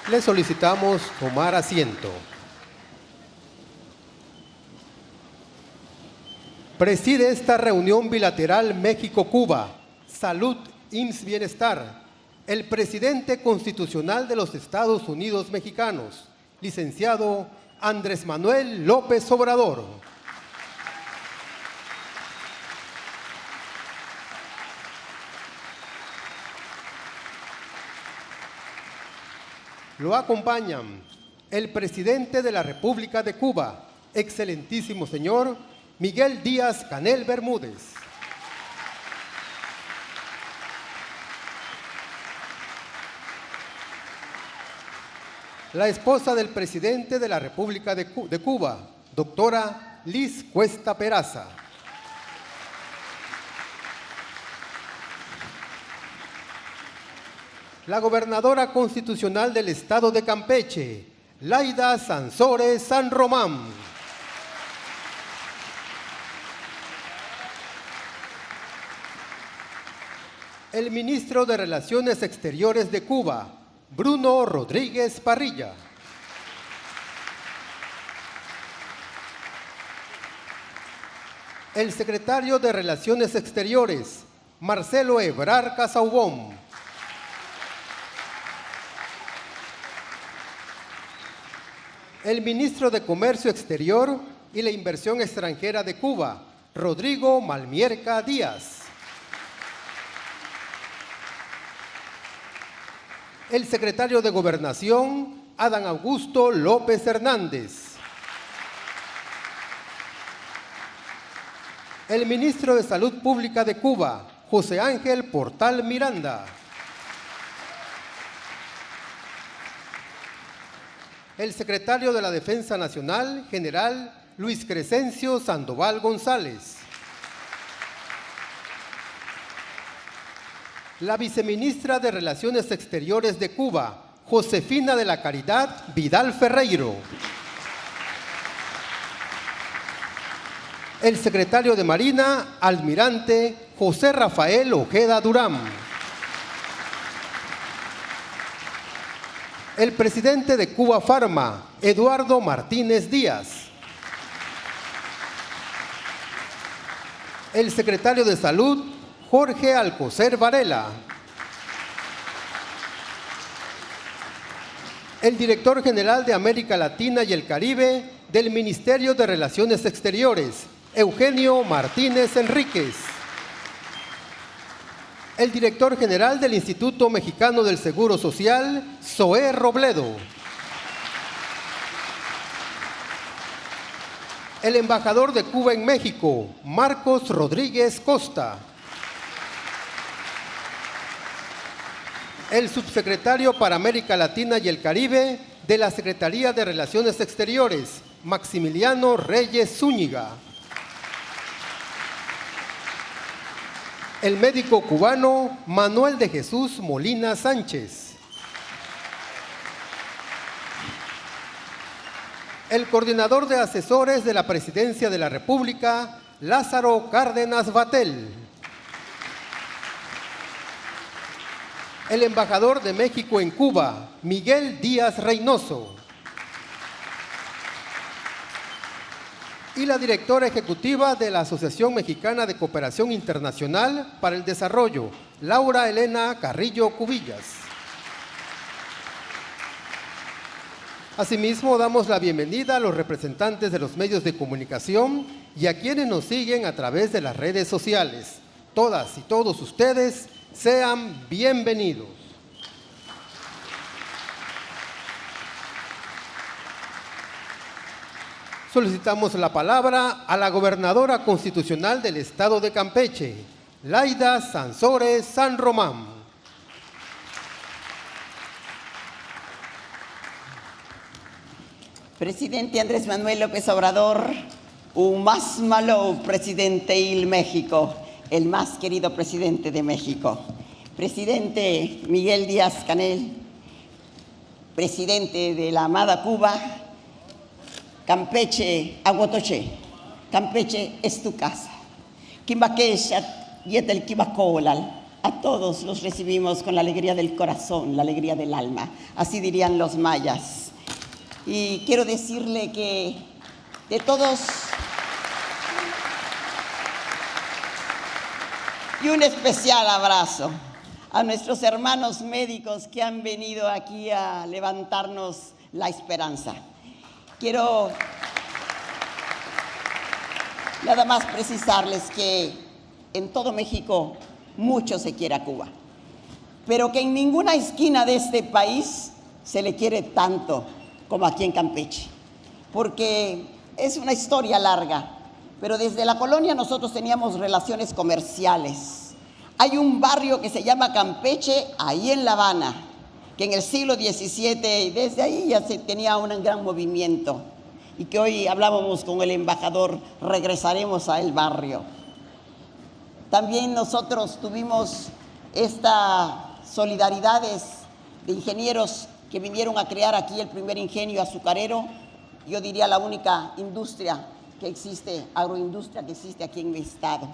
Le solicitamos tomar asiento. Preside esta reunión bilateral México-Cuba, Salud, IMSS Bienestar, el presidente constitucional de los Estados Unidos mexicanos, licenciado Andrés Manuel López Obrador. Lo acompañan el presidente de la República de Cuba, excelentísimo señor Miguel Díaz-Canel Bermúdez. La esposa del presidente de la República de Cuba, doctora Liz Cuesta Peraza. La gobernadora constitucional del estado de Campeche, Laida Sansores San Román. El ministro de Relaciones Exteriores de Cuba, Bruno Rodríguez Parrilla. El secretario de Relaciones Exteriores, Marcelo Ebrard Casaubon. El ministro de Comercio Exterior y la Inversión Extranjera de Cuba, Rodrigo Malmierca Díaz. El secretario de Gobernación, Adán Augusto López Hernández. El ministro de Salud Pública de Cuba, José Ángel Portal Miranda. El secretario de la Defensa Nacional, general Luis Crescencio Sandoval González. La viceministra de Relaciones Exteriores de Cuba, Josefina de la Caridad Vidal Ferreiro. El secretario de Marina, almirante José Rafael Ojeda Durán. El presidente de Cuba Pharma, Eduardo Martínez Díaz. El secretario de Salud, Jorge Alcocer Varela. El director general de América Latina y el Caribe del Ministerio de Relaciones Exteriores, Eugenio Martínez Enríquez. El director general del Instituto Mexicano del Seguro Social, Zoé Robledo. El embajador de Cuba en México, Marcos Rodríguez Costa. El subsecretario para América Latina y el Caribe de la Secretaría de Relaciones Exteriores, Maximiliano Reyes Zúñiga. El médico cubano Manuel de Jesús Molina Sánchez. El coordinador de asesores de la Presidencia de la República, Lázaro Cárdenas Batel. El embajador de México en Cuba, Miguel Díaz Reynoso. Y la directora ejecutiva de la Asociación Mexicana de Cooperación Internacional para el Desarrollo, Laura Elena Carrillo Cubillas. Asimismo, damos la bienvenida a los representantes de los medios de comunicación y a quienes nos siguen a través de las redes sociales. Todas y todos ustedes sean bienvenidos. Solicitamos la palabra a la gobernadora constitucional del estado de Campeche, Laida Sansores San Román. Presidente Andrés Manuel López Obrador, un más malo presidente del México, el más querido presidente de México. Presidente Miguel Díaz-Canel, presidente de la amada Cuba, Campeche, Aguatoche, Campeche es tu casa. Quimbaquesha, yetel quibacolal, a todos los recibimos con la alegría del corazón, la alegría del alma, así dirían los mayas. Y quiero decirle que de todos, y un especial abrazo a nuestros hermanos médicos que han venido aquí a levantarnos la esperanza. Quiero nada más precisarles que en todo México mucho se quiere a Cuba, pero que en ninguna esquina de este país se le quiere tanto como aquí en Campeche, porque es una historia larga, pero desde la colonia nosotros teníamos relaciones comerciales. Hay un barrio que se llama Campeche, ahí en La Habana, que en el siglo XVII, desde ahí ya se tenía un gran movimiento, y que hoy hablábamos con el embajador, regresaremos a el barrio. También nosotros tuvimos estas solidaridades de ingenieros que vinieron a crear aquí el primer ingenio azucarero, yo diría la única industria que existe, agroindustria que existe aquí en mi estado.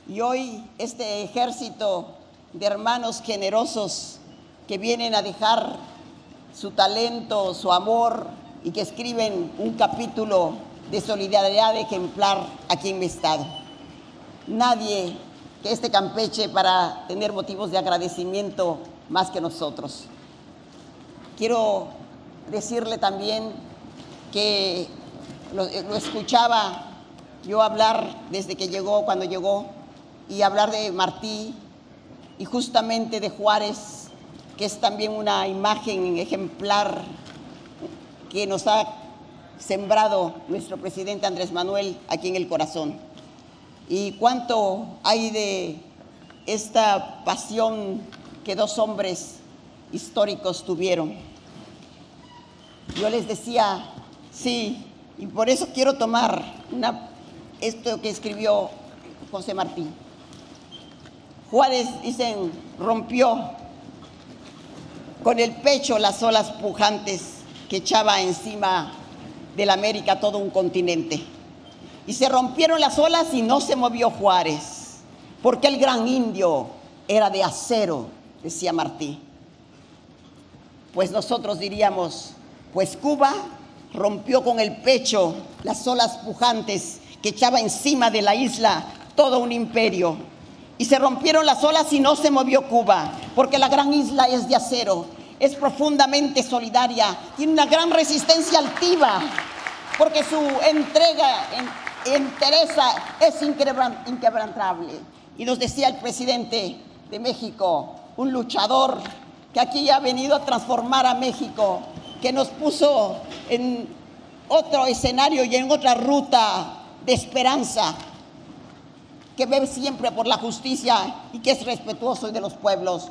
Y hoy este ejército de hermanos generosos que vienen a dejar su talento, su amor y que escriben un capítulo de solidaridad ejemplar aquí en mi estado. Nadie que este Campeche para tener motivos de agradecimiento más que nosotros. Quiero decirle también que lo escuchaba yo hablar desde que llegó, cuando llegó, y hablar de Martí y justamente de Juárez, que es también una imagen ejemplar que nos ha sembrado nuestro presidente Andrés Manuel aquí en el corazón. Y cuánto hay de esta pasión que dos hombres históricos tuvieron. Yo les decía, sí, y por eso quiero tomar esto que escribió José Martí. Juárez, dicen, rompió con el pecho las olas pujantes que echaba encima de la América todo un continente. Y se rompieron las olas y no se movió Juárez, porque el gran indio era de acero, decía Martí. Pues nosotros diríamos, pues Cuba rompió con el pecho las olas pujantes que echaba encima de la isla todo un imperio. Y se rompieron las olas y no se movió Cuba, porque la gran isla es de acero, es profundamente solidaria, tiene una gran resistencia altiva, porque su entrega, entereza es inquebrantable. Y nos decía el presidente de México, un luchador que aquí ha venido a transformar a México, que nos puso en otro escenario y en otra ruta de esperanza, que ve siempre por la justicia y que es respetuoso de los pueblos.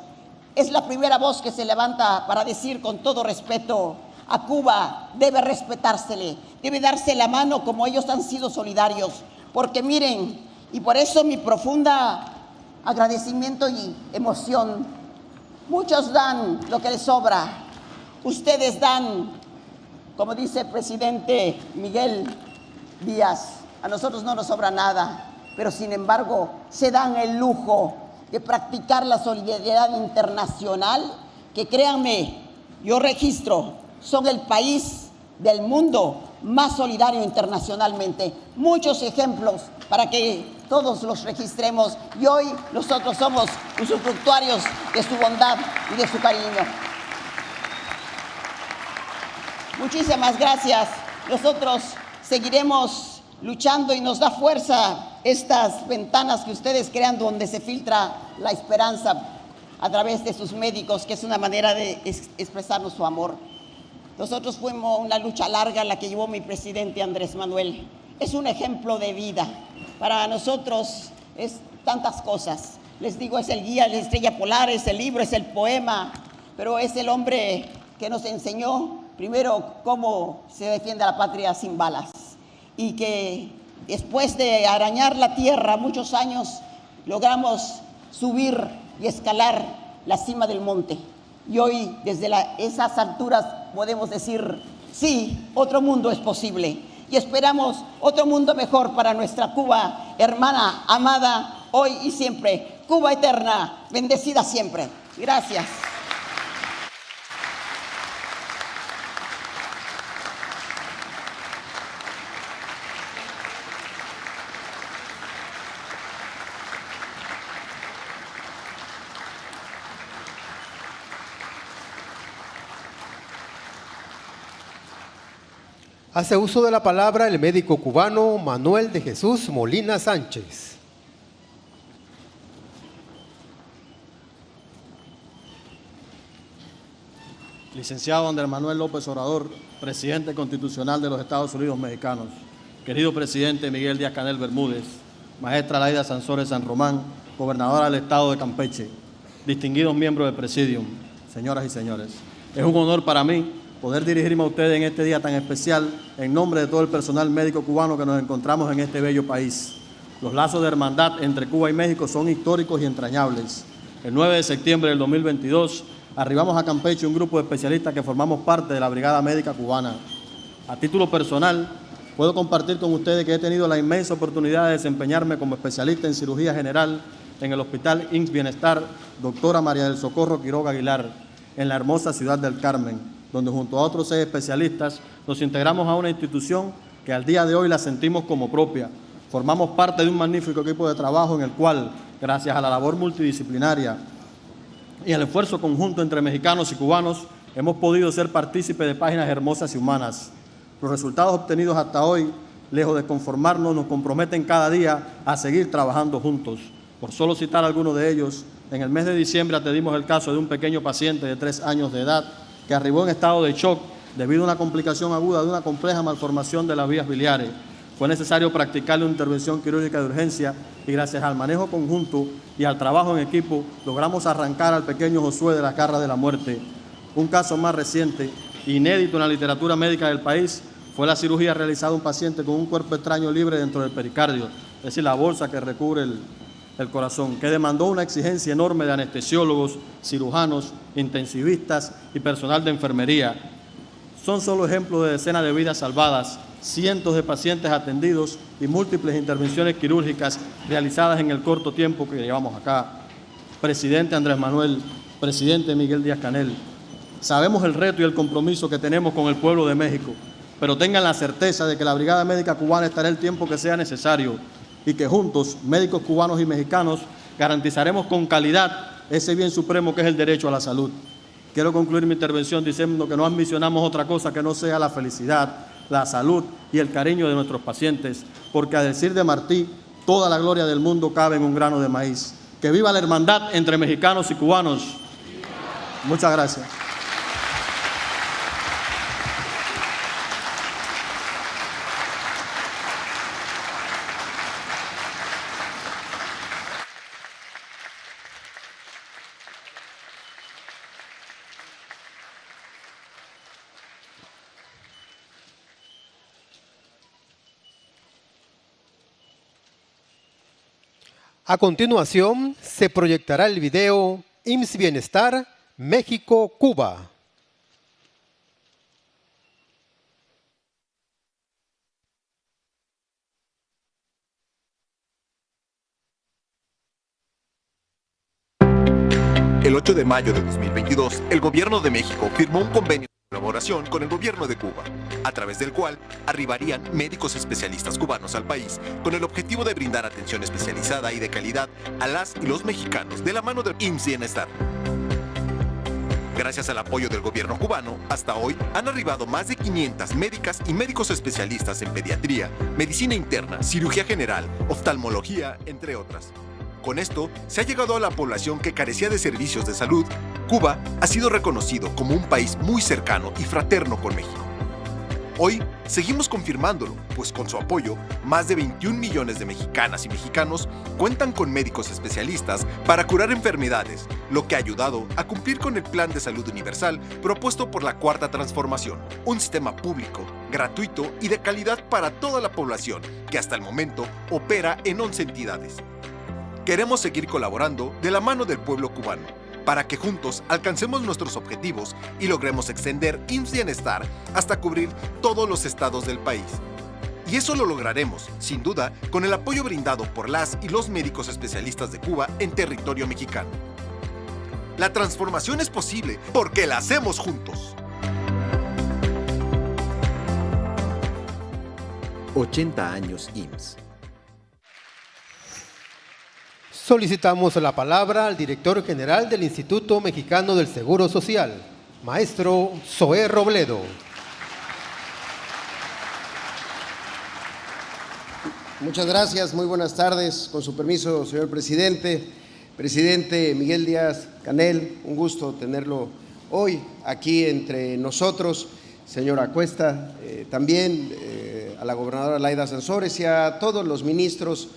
Es la primera voz que se levanta para decir con todo respeto, a Cuba debe respetársele, debe darse la mano como ellos han sido solidarios, porque miren, y por eso mi profunda agradecimiento y emoción. Muchos dan lo que les sobra, ustedes dan, como dice el presidente Miguel Díaz, a nosotros no nos sobra nada, pero sin embargo se dan el lujo de practicar la solidaridad internacional, que créanme, yo registro, son el país del mundo más solidario internacionalmente. Muchos ejemplos para que todos los registremos y hoy nosotros somos usufructuarios de su bondad y de su cariño. Muchísimas gracias. Nosotros seguiremos luchando y nos da fuerza estas ventanas que ustedes crean donde se filtra la esperanza a través de sus médicos, que es una manera de expresarnos su amor. Nosotros fuimos una lucha larga la que llevó mi presidente Andrés Manuel. Es un ejemplo de vida. Para nosotros es tantas cosas. Les digo, es el guía, es la estrella polar, es el libro, es el poema, pero es el hombre que nos enseñó primero cómo se defiende a la patria sin balas. Y que después de arañar la tierra muchos años, logramos subir y escalar la cima del monte. Y hoy, desde esas alturas, podemos decir, sí, otro mundo es posible. Y esperamos otro mundo mejor para nuestra Cuba, hermana, amada, hoy y siempre. Cuba eterna, bendecida siempre. Gracias. Hace uso de la palabra el médico cubano Manuel de Jesús Molina Sánchez. Licenciado Andrés Manuel López Obrador, presidente constitucional de los Estados Unidos Mexicanos, querido presidente Miguel Díaz-Canel Bermúdez, maestra Laida Sansores San Román, gobernadora del estado de Campeche, distinguidos miembros del Presidium, señoras y señores. Es un honor para mí poder dirigirme a ustedes en este día tan especial en nombre de todo el personal médico cubano que nos encontramos en este bello país. Los lazos de hermandad entre Cuba y México son históricos y entrañables. El 9 de septiembre del 2022 arribamos a Campeche un grupo de especialistas que formamos parte de la Brigada Médica Cubana. A título personal, puedo compartir con ustedes que he tenido la inmensa oportunidad de desempeñarme como especialista en cirugía general en el Hospital IMSS Bienestar, doctora María del Socorro Quiroga Aguilar, en la hermosa ciudad del Carmen, donde junto a otros 6 especialistas nos integramos a una institución que al día de hoy la sentimos como propia. Formamos parte de un magnífico equipo de trabajo en el cual, gracias a la labor multidisciplinaria y al esfuerzo conjunto entre mexicanos y cubanos, hemos podido ser partícipes de páginas hermosas y humanas. Los resultados obtenidos hasta hoy, lejos de conformarnos, nos comprometen cada día a seguir trabajando juntos. Por solo citar algunos de ellos, en el mes de diciembre atendimos el caso de un pequeño paciente de 3 años de edad que arribó en estado de shock debido a una complicación aguda de una compleja malformación de las vías biliares. Fue necesario practicarle una intervención quirúrgica de urgencia y gracias al manejo conjunto y al trabajo en equipo logramos arrancar al pequeño Josué de las garras de la muerte. Un caso más reciente, inédito en la literatura médica del país, fue la cirugía realizada a un paciente con un cuerpo extraño libre dentro del pericardio, es decir, la bolsa que recubre el corazón, que demandó una exigencia enorme de anestesiólogos, cirujanos, intensivistas y personal de enfermería. Son solo ejemplos de decenas de vidas salvadas, cientos de pacientes atendidos y múltiples intervenciones quirúrgicas realizadas en el corto tiempo que llevamos acá. Presidente Andrés Manuel, presidente Miguel Díaz-Canel, sabemos el reto y el compromiso que tenemos con el pueblo de México, pero tengan la certeza de que la Brigada Médica Cubana estará el tiempo que sea necesario y que juntos, médicos cubanos y mexicanos, garantizaremos con calidad ese bien supremo que es el derecho a la salud. Quiero concluir mi intervención diciendo que no ambicionamos otra cosa que no sea la felicidad, la salud y el cariño de nuestros pacientes, porque a decir de Martí, toda la gloria del mundo cabe en un grano de maíz. ¡Que viva la hermandad entre mexicanos y cubanos! Muchas gracias. A continuación, se proyectará el video IMSS Bienestar, México, Cuba. El 8 de mayo de 2022, el Gobierno de México firmó un convenio de colaboración con el Gobierno de Cuba, a través del cual arribarían médicos especialistas cubanos al país con el objetivo de brindar atención especializada y de calidad a las y los mexicanos de la mano del IMSS Bienestar. Gracias al apoyo del gobierno cubano, hasta hoy han arribado más de 500 médicas y médicos especialistas en pediatría, medicina interna, cirugía general, oftalmología, entre otras. Con esto, se ha llegado a la población que carecía de servicios de salud. Cuba ha sido reconocido como un país muy cercano y fraterno con México. Hoy seguimos confirmándolo, pues con su apoyo, más de 21 millones de mexicanas y mexicanos cuentan con médicos especialistas para curar enfermedades, lo que ha ayudado a cumplir con el Plan de Salud Universal propuesto por la Cuarta Transformación, un sistema público, gratuito y de calidad para toda la población, que hasta el momento opera en 11 entidades. Queremos seguir colaborando de la mano del pueblo cubano, para que juntos alcancemos nuestros objetivos y logremos extender IMSS Bienestar hasta cubrir todos los estados del país. Y eso lo lograremos, sin duda, con el apoyo brindado por las y los médicos especialistas de Cuba en territorio mexicano. La transformación es posible porque la hacemos juntos. 80 años IMSS. Solicitamos la palabra al director general del Instituto Mexicano del Seguro Social, maestro Zoé Robledo. Muchas gracias, muy buenas tardes. Con su permiso, señor presidente. Presidente Miguel Díaz-Canel, un gusto tenerlo hoy aquí entre nosotros. Señora Cuesta, también a la gobernadora Laida Sansores y a todos los ministros,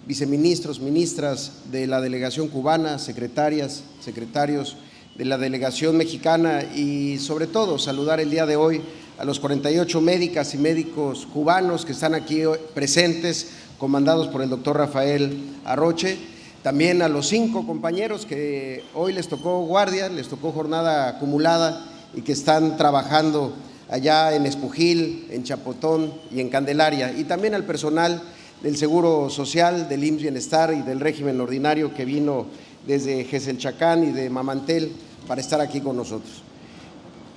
viceministros, ministras de la delegación cubana, secretarias, secretarios de la delegación mexicana y sobre todo saludar el día de hoy a los 48 médicas y médicos cubanos que están aquí presentes, comandados por el doctor Rafael Arroche, también a los 5 compañeros que hoy les tocó guardia, les tocó jornada acumulada y que están trabajando allá en Espujil, en Chapotón y en Candelaria, y también al personal del Seguro Social, del IMSS Bienestar y del régimen ordinario que vino desde Geselchacán y de Mamantel para estar aquí con nosotros.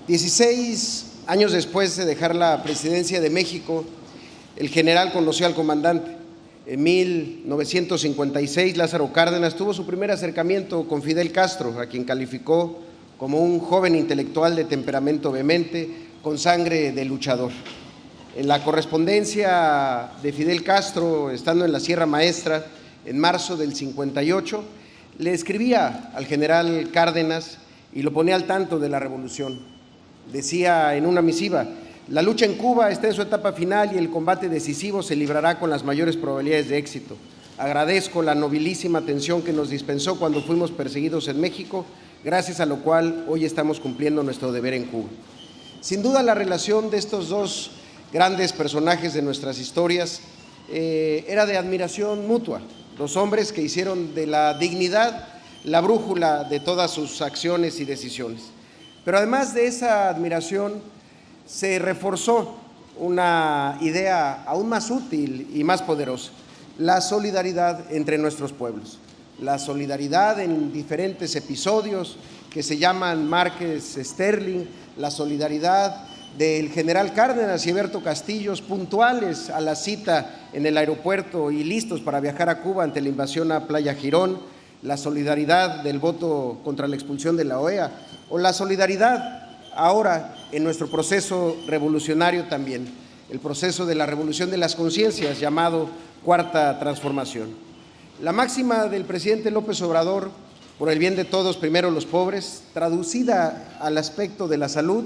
16 años después de dejar la presidencia de México, el general conoció al comandante. En 1956, Lázaro Cárdenas tuvo su primer acercamiento con Fidel Castro, a quien calificó como un joven intelectual de temperamento vehemente, con sangre de luchador. En la correspondencia de Fidel Castro, estando en la Sierra Maestra, en marzo del 58, le escribía al general Cárdenas y lo ponía al tanto de la revolución. Decía en una misiva: la lucha en Cuba está en su etapa final y el combate decisivo se librará con las mayores probabilidades de éxito. Agradezco la nobilísima atención que nos dispensó cuando fuimos perseguidos en México, gracias a lo cual hoy estamos cumpliendo nuestro deber en Cuba. Sin duda, la relación de estos dos grandes personajes de nuestras historias era de admiración mutua. Dos hombres que hicieron de la dignidad la brújula de todas sus acciones y decisiones. Pero además de esa admiración, se reforzó una idea aún más útil y más poderosa: la solidaridad entre nuestros pueblos. La solidaridad en diferentes episodios que se llaman Márquez Sterling, la solidaridad del general Cárdenas y Eberto Castillos, puntuales a la cita en el aeropuerto y listos para viajar a Cuba ante la invasión a Playa Girón, la solidaridad del voto contra la expulsión de la OEA, o la solidaridad ahora en nuestro proceso revolucionario también, el proceso de la revolución de las conciencias llamado Cuarta Transformación. La máxima del presidente López Obrador, por el bien de todos, primero los pobres, traducida al aspecto de la salud,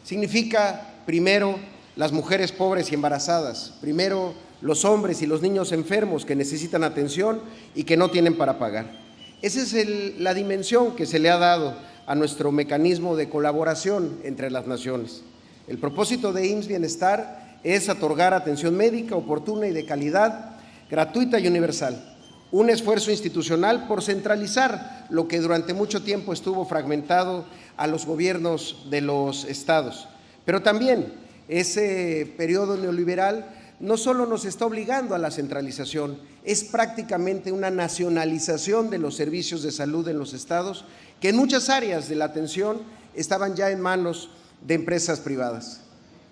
significa primero las mujeres pobres y embarazadas, primero los hombres y los niños enfermos que necesitan atención y que no tienen para pagar. Esa es la dimensión que se le ha dado a nuestro mecanismo de colaboración entre las naciones. El propósito de IMSS Bienestar es otorgar atención médica oportuna y de calidad, gratuita y universal. Un esfuerzo institucional por centralizar lo que durante mucho tiempo estuvo fragmentado a los gobiernos de los estados. Pero también ese periodo neoliberal no solo nos está obligando a la centralización, es prácticamente una nacionalización de los servicios de salud en los estados, que en muchas áreas de la atención estaban ya en manos de empresas privadas.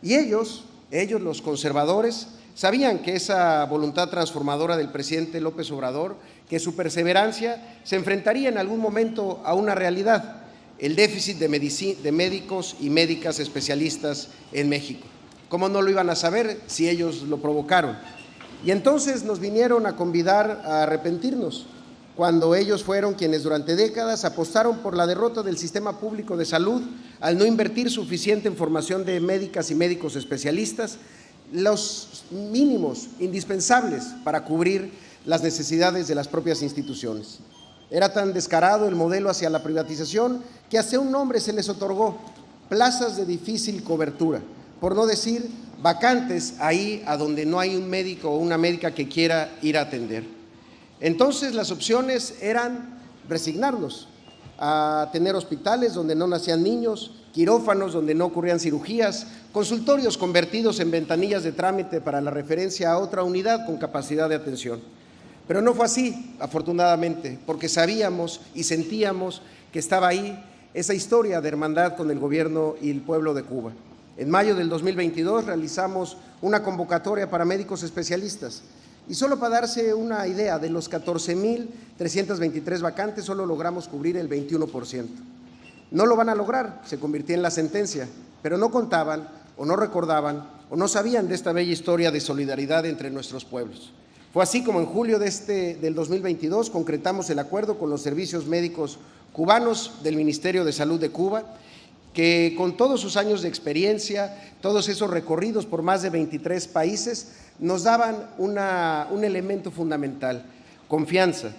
Y ellos los conservadores, sabían que esa voluntad transformadora del presidente López Obrador, que su perseverancia se enfrentaría en algún momento a una realidad: el déficit de médicos y médicas especialistas en México. ¿Cómo no lo iban a saber si ellos lo provocaron? Y entonces nos vinieron a convidar a arrepentirnos, cuando ellos fueron quienes durante décadas apostaron por la derrota del sistema público de salud al no invertir suficiente en formación de médicas y médicos especialistas, los mínimos indispensables para cubrir las necesidades de las propias instituciones. Era tan descarado el modelo hacia la privatización que hasta un nombre se les otorgó: plazas de difícil cobertura, por no decir vacantes ahí a donde no hay un médico o una médica que quiera ir a atender. Entonces las opciones eran resignarnos, a tener hospitales donde no nacían niños, quirófanos donde no ocurrían cirugías, consultorios convertidos en ventanillas de trámite para la referencia a otra unidad con capacidad de atención. Pero no fue así, afortunadamente, porque sabíamos y sentíamos que estaba ahí esa historia de hermandad con el gobierno y el pueblo de Cuba. En mayo del 2022 realizamos una convocatoria para médicos especialistas y solo para darse una idea, de los 14,323 vacantes solo logramos cubrir el 21%. No lo van a lograr, se convirtió en la sentencia, pero no contaban o no recordaban o no sabían de esta bella historia de solidaridad entre nuestros pueblos. Fue así como en julio del 2022 concretamos el acuerdo con los servicios médicos cubanos del Ministerio de Salud de Cuba, que con todos sus años de experiencia, todos esos recorridos por más de 23 países, nos daban un elemento fundamental: confianza.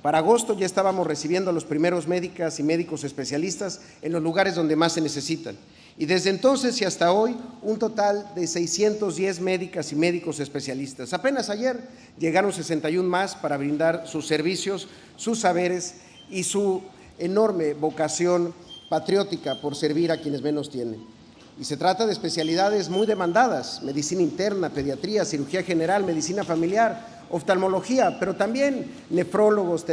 Para agosto ya estábamos recibiendo a los primeros médicas y médicos especialistas en los lugares donde más se necesitan. Y desde entonces y hasta hoy, un total de 610 médicas y médicos especialistas. Apenas ayer llegaron 61 más para brindar sus servicios, sus saberes y su enorme vocación patriótica por servir a quienes menos tienen. Y se trata de especialidades muy demandadas: medicina interna, pediatría, cirugía general, medicina familiar, oftalmología, pero también nefrólogos,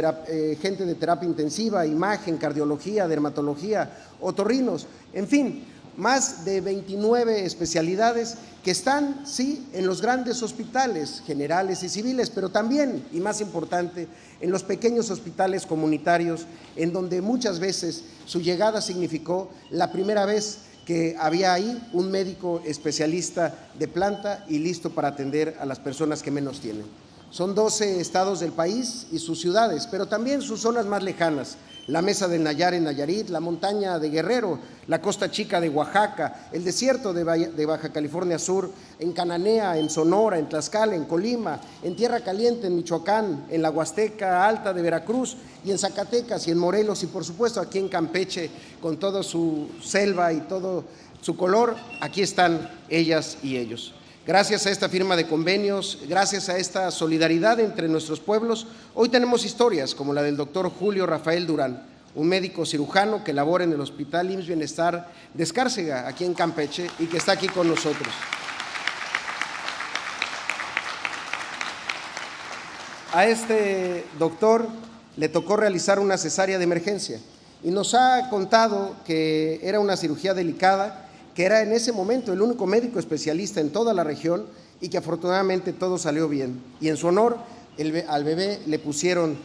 gente de terapia intensiva, imagen, cardiología, dermatología, otorrinos, en fin, más de 29 especialidades que están, sí, en los grandes hospitales generales y civiles, pero también, y más importante, en los pequeños hospitales comunitarios, en donde muchas veces su llegada significó la primera vez que había ahí un médico especialista de planta y listo para atender a las personas que menos tienen. Son 12 estados del país y sus ciudades, pero también sus zonas más lejanas: la Mesa del Nayar en Nayarit, la montaña de Guerrero, la Costa Chica de Oaxaca, el desierto de Baja California Sur, en Cananea, en Sonora, en Tlaxcala, en Colima, en Tierra Caliente, en Michoacán, en la Huasteca Alta de Veracruz, y en Zacatecas y en Morelos, y por supuesto aquí en Campeche, con toda su selva y todo su color. Aquí están ellas y ellos. Gracias a esta firma de convenios, gracias a esta solidaridad entre nuestros pueblos, hoy tenemos historias como la del doctor Julio Rafael Durán, un médico cirujano que labora en el Hospital IMSS Bienestar de Escárcega, aquí en Campeche, y que está aquí con nosotros. A este doctor le tocó realizar una cesárea de emergencia y nos ha contado que era una cirugía delicada, que era en ese momento el único médico especialista en toda la región y que afortunadamente todo salió bien. Y en su honor, al bebé le pusieron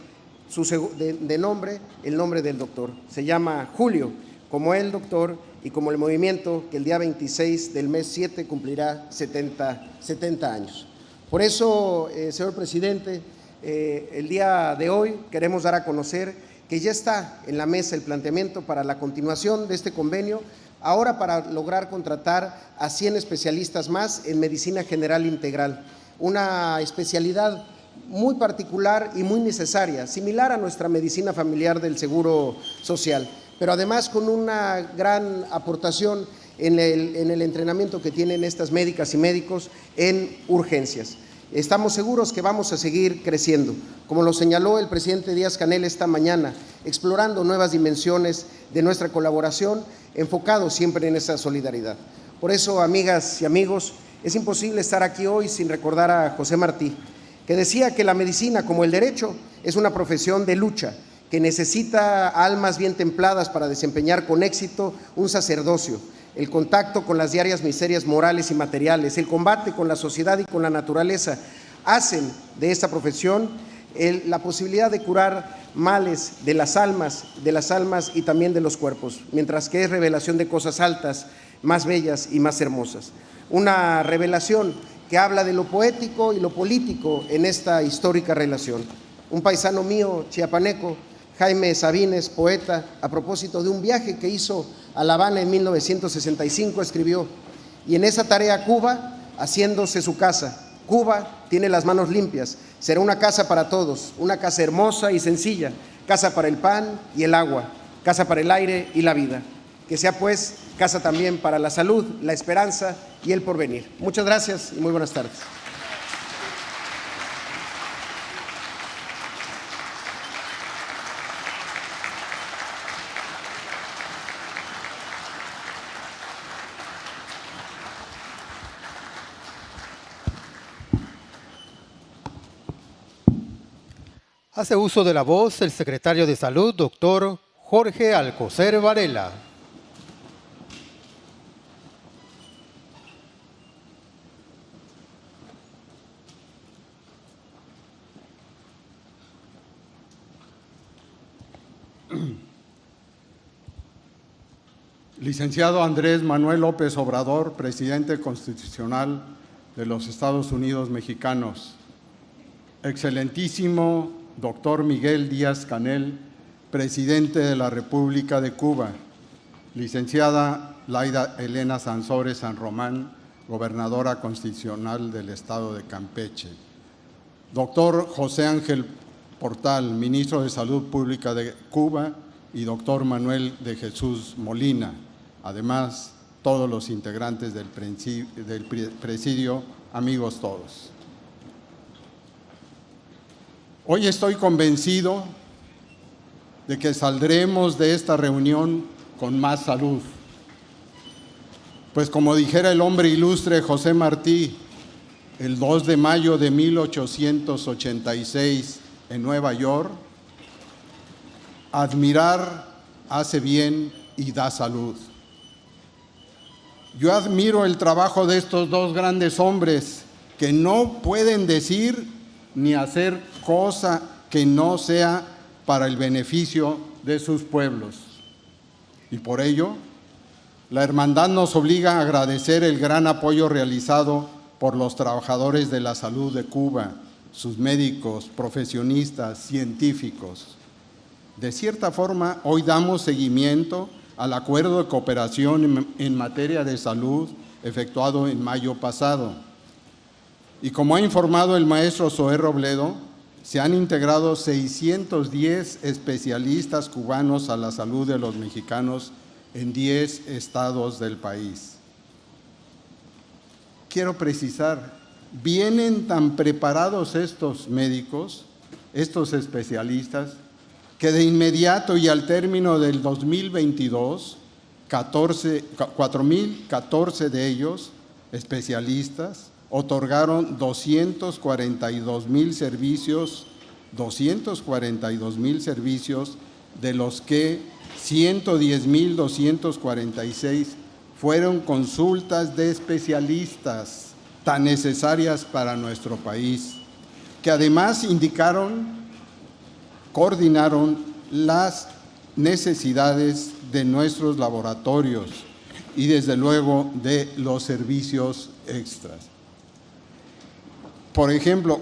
de nombre el nombre del doctor. Se llama Julio, como el doctor y como el movimiento que el día 26 del mes 7 cumplirá 70 años. Por eso, señor presidente, el día de hoy queremos dar a conocer que ya está en la mesa el planteamiento para la continuación de este convenio, ahora para lograr contratar a 100 especialistas más en medicina general integral, una especialidad muy particular y muy necesaria, similar a nuestra medicina familiar del Seguro Social, pero además con una gran aportación en el entrenamiento que tienen estas médicas y médicos en urgencias. Estamos seguros que vamos a seguir creciendo, como lo señaló el presidente Díaz-Canel esta mañana, explorando nuevas dimensiones de nuestra colaboración, enfocado siempre en esa solidaridad. Por eso, amigas y amigos, es imposible estar aquí hoy sin recordar a José Martí, que decía que la medicina, como el derecho, es una profesión de lucha, que necesita almas bien templadas para desempeñar con éxito un sacerdocio, el contacto con las diarias miserias morales y materiales, el combate con la sociedad y con la naturaleza, hacen de esta profesión la posibilidad de curar males de las almas y también de los cuerpos, mientras que es revelación de cosas altas, más bellas y más hermosas. Una revelación que habla de lo poético y lo político en esta histórica relación. Un paisano mío, chiapaneco, Jaime Sabines, poeta, a propósito de un viaje que hizo a La Habana en 1965, escribió: y en esa tarea Cuba, haciéndose su casa. Cuba tiene las manos limpias, será una casa para todos, una casa hermosa y sencilla, casa para el pan y el agua, casa para el aire y la vida. Que sea pues casa también para la salud, la esperanza y el porvenir. Muchas gracias y muy buenas tardes. Hace uso de la voz el secretario de Salud, doctor Jorge Alcocer Varela. Licenciado Andrés Manuel López Obrador, presidente constitucional de los Estados Unidos mexicanos. Excelentísimo doctor Miguel Díaz-Canel, presidente de la República de Cuba. Licenciada Laida Elena Sansores San Román, gobernadora constitucional del Estado de Campeche. Doctor José Ángel Portal, ministro de Salud Pública de Cuba, y doctor Manuel de Jesús Molina. Además, todos los integrantes del presidio, amigos todos. Hoy estoy convencido de que saldremos de esta reunión con más salud. Pues como dijera el hombre ilustre José Martí, el 2 de mayo de 1886 en Nueva York, admirar hace bien y da salud. Yo admiro el trabajo de estos dos grandes hombres que no pueden decir ni hacer cosa que no sea para el beneficio de sus pueblos. Y por ello, la hermandad nos obliga a agradecer el gran apoyo realizado por los trabajadores de la salud de Cuba, sus médicos, profesionistas, científicos. De cierta forma, hoy damos seguimiento al acuerdo de cooperación en materia de salud efectuado en mayo pasado. Y como ha informado el maestro Zoé Robledo, se han integrado 610 especialistas cubanos a la salud de los mexicanos en 10 estados del país. Quiero precisar, vienen tan preparados estos médicos, estos especialistas, que de inmediato y al término del 2022, 4.014 de ellos, especialistas, otorgaron 242,000 servicios, de los que 110,246 fueron consultas de especialistas tan necesarias para nuestro país, que además coordinaron las necesidades de nuestros laboratorios y desde luego de los servicios extras. Por ejemplo,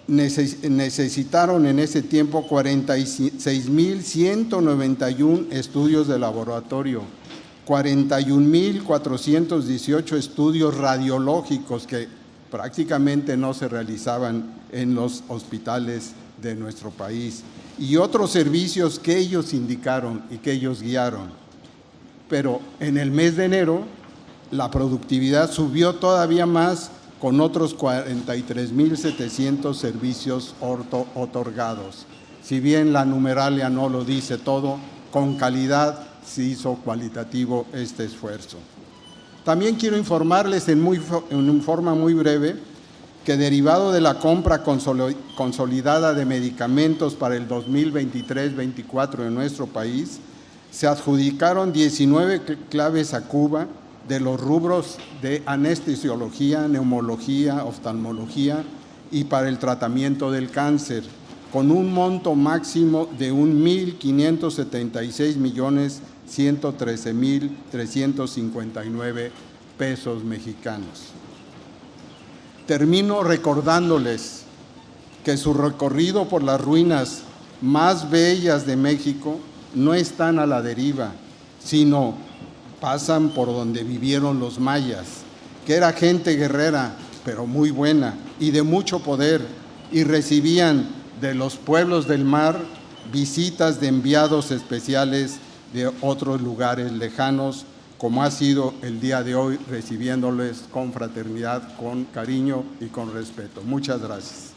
necesitaron en ese tiempo 46,191 estudios de laboratorio, 41,418 estudios radiológicos que prácticamente no se realizaban en los hospitales de nuestro país, y otros servicios que ellos indicaron y que ellos guiaron. Pero en el mes de enero la productividad subió todavía más con otros 43,700 servicios otorgados. Si bien la numeralia no lo dice todo, con calidad se hizo cualitativo este esfuerzo. También quiero informarles en forma muy breve que derivado de la compra consolidada de medicamentos para el 2023-24 en nuestro país, se adjudicaron 19 claves a Cuba de los rubros de anestesiología, neumología, oftalmología y para el tratamiento del cáncer, con un monto máximo de 1,576,113,359 pesos mexicanos. Termino recordándoles que su recorrido por las ruinas más bellas de México no están a la deriva, sino pasan por donde vivieron los mayas, que era gente guerrera, pero muy buena y de mucho poder, y recibían de los pueblos del mar visitas de enviados especiales de otros lugares lejanos, como ha sido el día de hoy, recibiéndoles con fraternidad, con cariño y con respeto. Muchas gracias.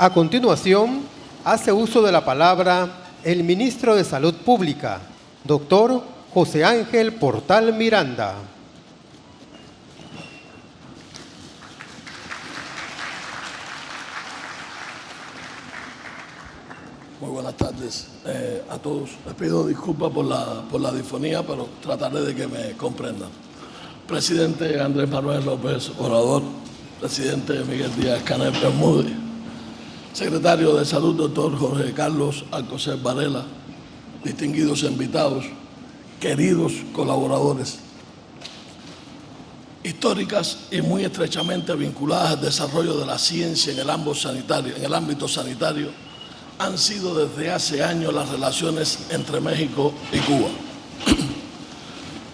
A continuación, hace uso de la palabra el ministro de Salud Pública, doctor José Ángel Portal Miranda. Muy buenas tardes a todos. Les pido disculpas por la disfonía, pero trataré de que me comprendan. Presidente Andrés Manuel López Obrador, presidente Miguel Díaz-Canel Bermúdez, secretario de Salud, doctor Jorge Carlos Alcocer Varela, distinguidos invitados, queridos colaboradores, históricas y muy estrechamente vinculadas al desarrollo de la ciencia en el ámbito sanitario, han sido desde hace años las relaciones entre México y Cuba.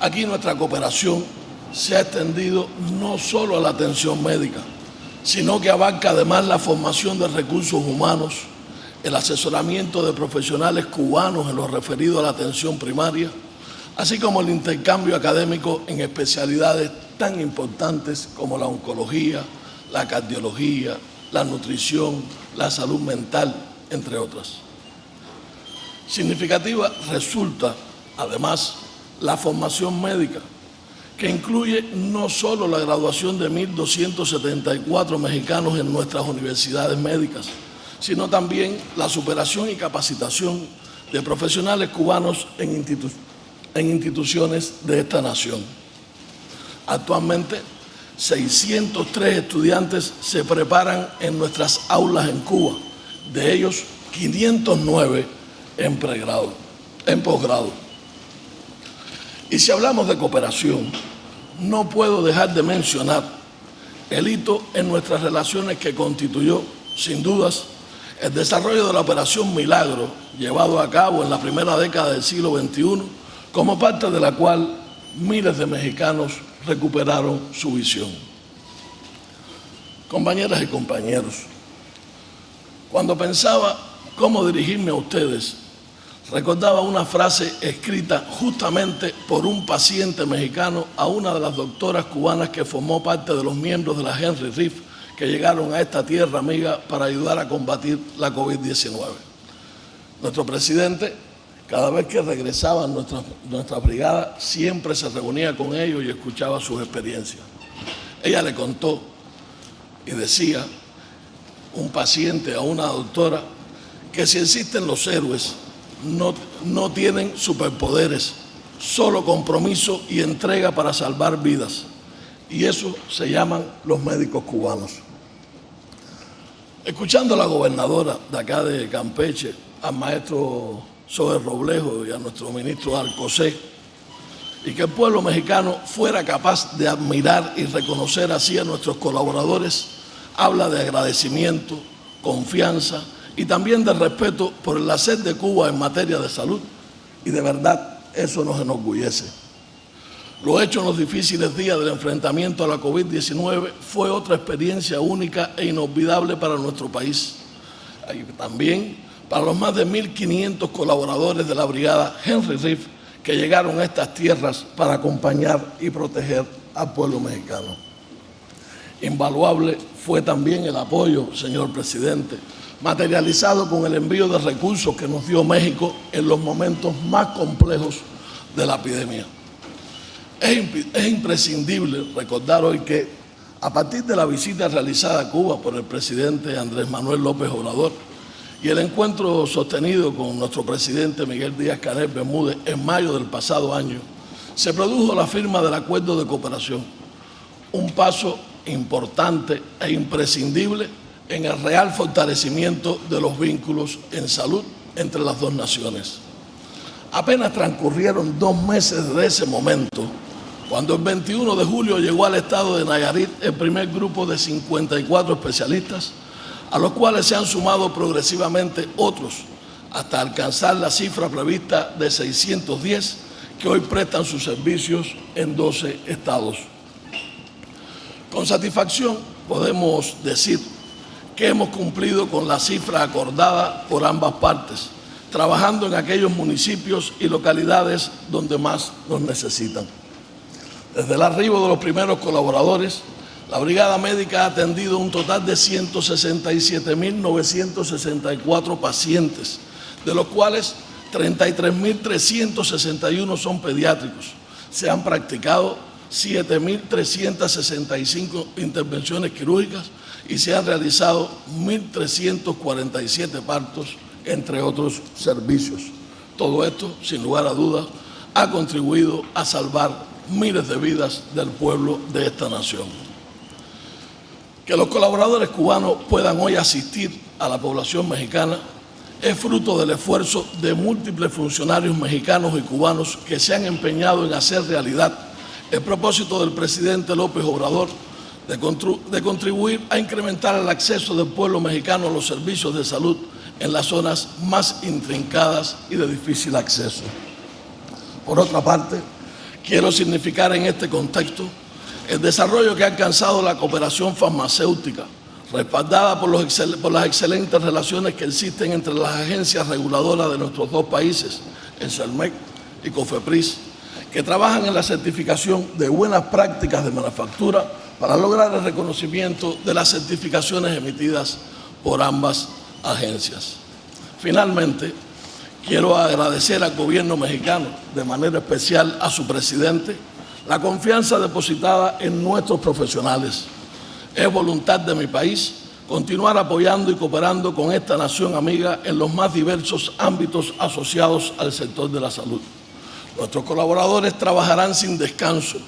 Aquí nuestra cooperación se ha extendido no solo a la atención médica, sino que abarca además la formación de recursos humanos, el asesoramiento de profesionales cubanos en lo referido a la atención primaria, así como el intercambio académico en especialidades tan importantes como la oncología, la cardiología, la nutrición, la salud mental, entre otras. Significativa resulta, además, la formación médica, que incluye no solo la graduación de 1.274 mexicanos en nuestras universidades médicas, sino también la superación y capacitación de profesionales cubanos en instituciones de esta nación. Actualmente, 603 estudiantes se preparan en nuestras aulas en Cuba, de ellos 509 en posgrado. Y si hablamos de cooperación, no puedo dejar de mencionar el hito en nuestras relaciones que constituyó, sin dudas, el desarrollo de la Operación Milagro, llevado a cabo en la primera década del siglo XXI, como parte de la cual miles de mexicanos recuperaron su visión. Compañeras y compañeros, cuando pensaba cómo dirigirme a ustedes, recordaba una frase escrita justamente por un paciente mexicano a una de las doctoras cubanas que formó parte de los miembros de la Henry Reef que llegaron a esta tierra amiga para ayudar a combatir la COVID-19. Nuestro presidente, cada vez que regresaba a nuestra brigada, siempre se reunía con ellos y escuchaba sus experiencias. Ella le contó y decía, un paciente a una doctora, que si existen los héroes, no tienen superpoderes, solo compromiso y entrega para salvar vidas. Y eso se llaman los médicos cubanos. Escuchando a la gobernadora de acá de Campeche, al maestro Zoe Roblejo y a nuestro ministro Alcocer, y que el pueblo mexicano fuera capaz de admirar y reconocer así a nuestros colaboradores, habla de agradecimiento, confianza y también de respeto por el hacer de Cuba en materia de salud, y de verdad eso nos enorgullece. Lo hecho en los difíciles días del enfrentamiento a la COVID-19 fue otra experiencia única e inolvidable para nuestro país. Y también para los más de 1.500 colaboradores de la brigada Henry Reef que llegaron a estas tierras para acompañar y proteger al pueblo mexicano. Invaluable fue también el apoyo, señor presidente, materializado con el envío de recursos que nos dio México en los momentos más complejos de la epidemia. Es imprescindible recordar hoy que, a partir de la visita realizada a Cuba por el presidente Andrés Manuel López Obrador y el encuentro sostenido con nuestro presidente Miguel Díaz-Canel Bermúdez en mayo del pasado año, se produjo la firma del acuerdo de cooperación, un paso importante e imprescindible en el real fortalecimiento de los vínculos en salud entre las dos naciones. Apenas transcurrieron 2 meses desde ese momento, cuando el 21 de julio llegó al estado de Nayarit el primer grupo de 54 especialistas, a los cuales se han sumado progresivamente otros, hasta alcanzar la cifra prevista de 610, que hoy prestan sus servicios en 12 estados. Con satisfacción podemos decir que hemos cumplido con la cifra acordada por ambas partes, trabajando en aquellos municipios y localidades donde más nos necesitan. Desde el arribo de los primeros colaboradores, La Brigada Médica ha atendido un total de 167.964 pacientes, de los cuales 33.361 son pediátricos. Se han practicado 7.365 intervenciones quirúrgicas y se han realizado 1.347 partos, entre otros servicios. Todo esto, sin lugar a dudas, ha contribuido a salvar miles de vidas del pueblo de esta nación. Que los colaboradores cubanos puedan hoy asistir a la población mexicana es fruto del esfuerzo de múltiples funcionarios mexicanos y cubanos que se han empeñado en hacer realidad el propósito del presidente López Obrador de contribuir a incrementar el acceso del pueblo mexicano a los servicios de salud en las zonas más intrincadas y de difícil acceso. Por otra parte, quiero significar en este contexto el desarrollo que ha alcanzado la cooperación farmacéutica, respaldada por las excelentes relaciones que existen entre las agencias reguladoras de nuestros dos países, el CERMEC y COFEPRIS, que trabajan en la certificación de buenas prácticas de manufactura para lograr el reconocimiento de las certificaciones emitidas por ambas agencias. Finalmente, quiero agradecer al gobierno mexicano, de manera especial a su presidente, la confianza depositada en nuestros profesionales. Es voluntad de mi país continuar apoyando y cooperando con esta nación amiga en los más diversos ámbitos asociados al sector de la salud. Nuestros colaboradores trabajarán sin descanso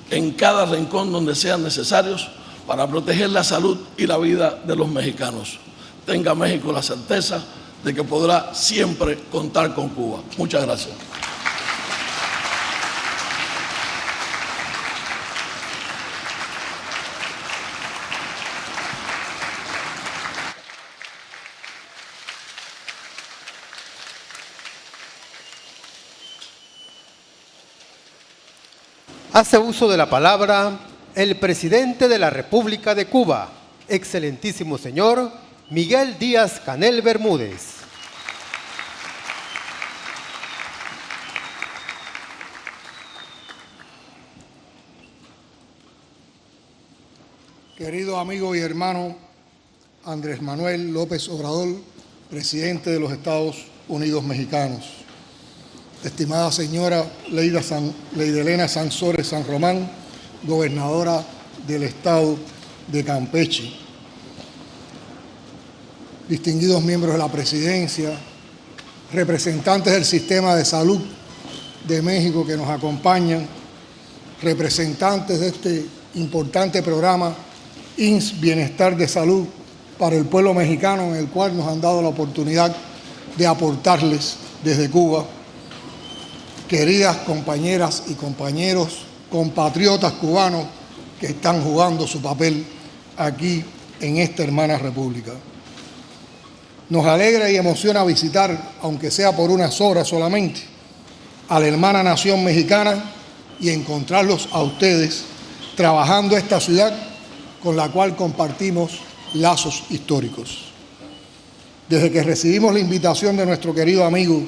en cada rincón donde sean necesarios para proteger la salud y la vida de los mexicanos. Tenga México la certeza de que podrá siempre contar con Cuba. Muchas gracias. Hace uso de la palabra el presidente de la República de Cuba, excelentísimo señor Miguel Díaz-Canel Bermúdez. Querido amigo y hermano Andrés Manuel López Obrador, presidente de los Estados Unidos mexicanos. Estimada señora Leidelena Sansores San Román, gobernadora del estado de Campeche. Distinguidos miembros de la presidencia, representantes del sistema de salud de México que nos acompañan, representantes de este importante programa IMSS Bienestar de Salud para el pueblo mexicano, en el cual nos han dado la oportunidad de aportarles desde Cuba. Queridas compañeras y compañeros, compatriotas cubanos que están jugando su papel aquí en esta hermana república. Nos alegra y emociona visitar, aunque sea por unas horas solamente, a la hermana nación mexicana y encontrarlos a ustedes trabajando esta ciudad con la cual compartimos lazos históricos. Desde que recibimos la invitación de nuestro querido amigo,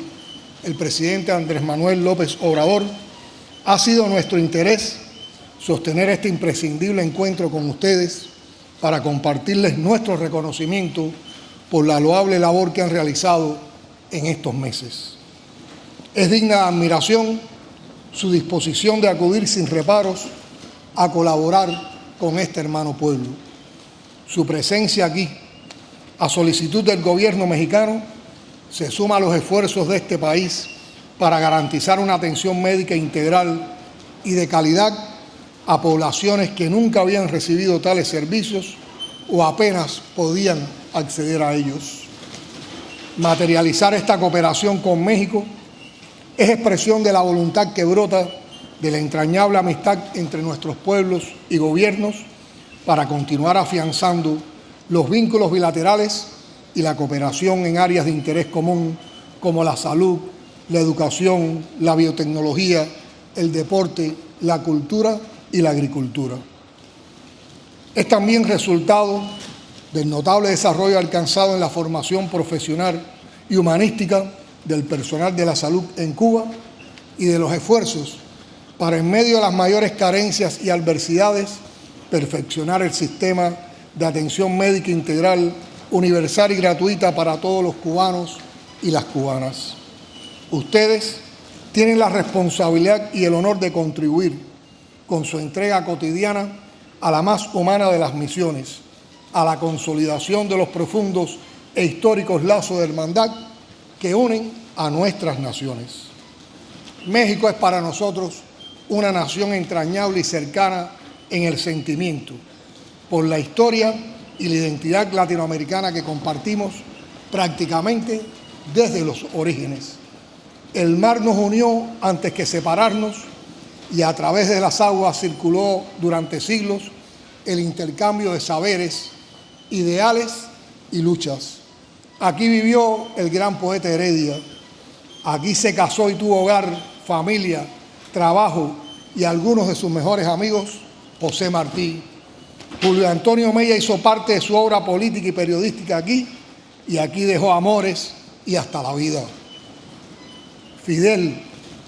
el presidente Andrés Manuel López Obrador, ha sido nuestro interés sostener este imprescindible encuentro con ustedes para compartirles nuestro reconocimiento por la loable labor que han realizado en estos meses. Es digna de admiración su disposición de acudir sin reparos a colaborar con este hermano pueblo. Su presencia aquí, a solicitud del gobierno mexicano, se suma a los esfuerzos de este país para garantizar una atención médica integral y de calidad a poblaciones que nunca habían recibido tales servicios o apenas podían acceder a ellos. Materializar esta cooperación con México es expresión de la voluntad que brota de la entrañable amistad entre nuestros pueblos y gobiernos para continuar afianzando los vínculos bilaterales y la cooperación en áreas de interés común como la salud, la educación, la biotecnología, el deporte, la cultura y la agricultura. Es también resultado del notable desarrollo alcanzado en la formación profesional y humanística del personal de la salud en Cuba y de los esfuerzos para, en medio de las mayores carencias y adversidades, perfeccionar el sistema de atención médica integral, universal y gratuita para todos los cubanos y las cubanas. Ustedes tienen la responsabilidad y el honor de contribuir con su entrega cotidiana a la más humana de las misiones, a la consolidación de los profundos e históricos lazos de hermandad que unen a nuestras naciones. México es para nosotros una nación entrañable y cercana en el sentimiento, por la historia y la identidad latinoamericana que compartimos prácticamente desde los orígenes. El mar nos unió antes que separarnos y a través de las aguas circuló durante siglos el intercambio de saberes, ideales y luchas. Aquí vivió el gran poeta Heredia, aquí se casó y tuvo hogar, familia, trabajo y algunos de sus mejores amigos, José Martí. Julio Antonio Mella hizo parte de su obra política y periodística aquí, y aquí dejó amores y hasta la vida. Fidel,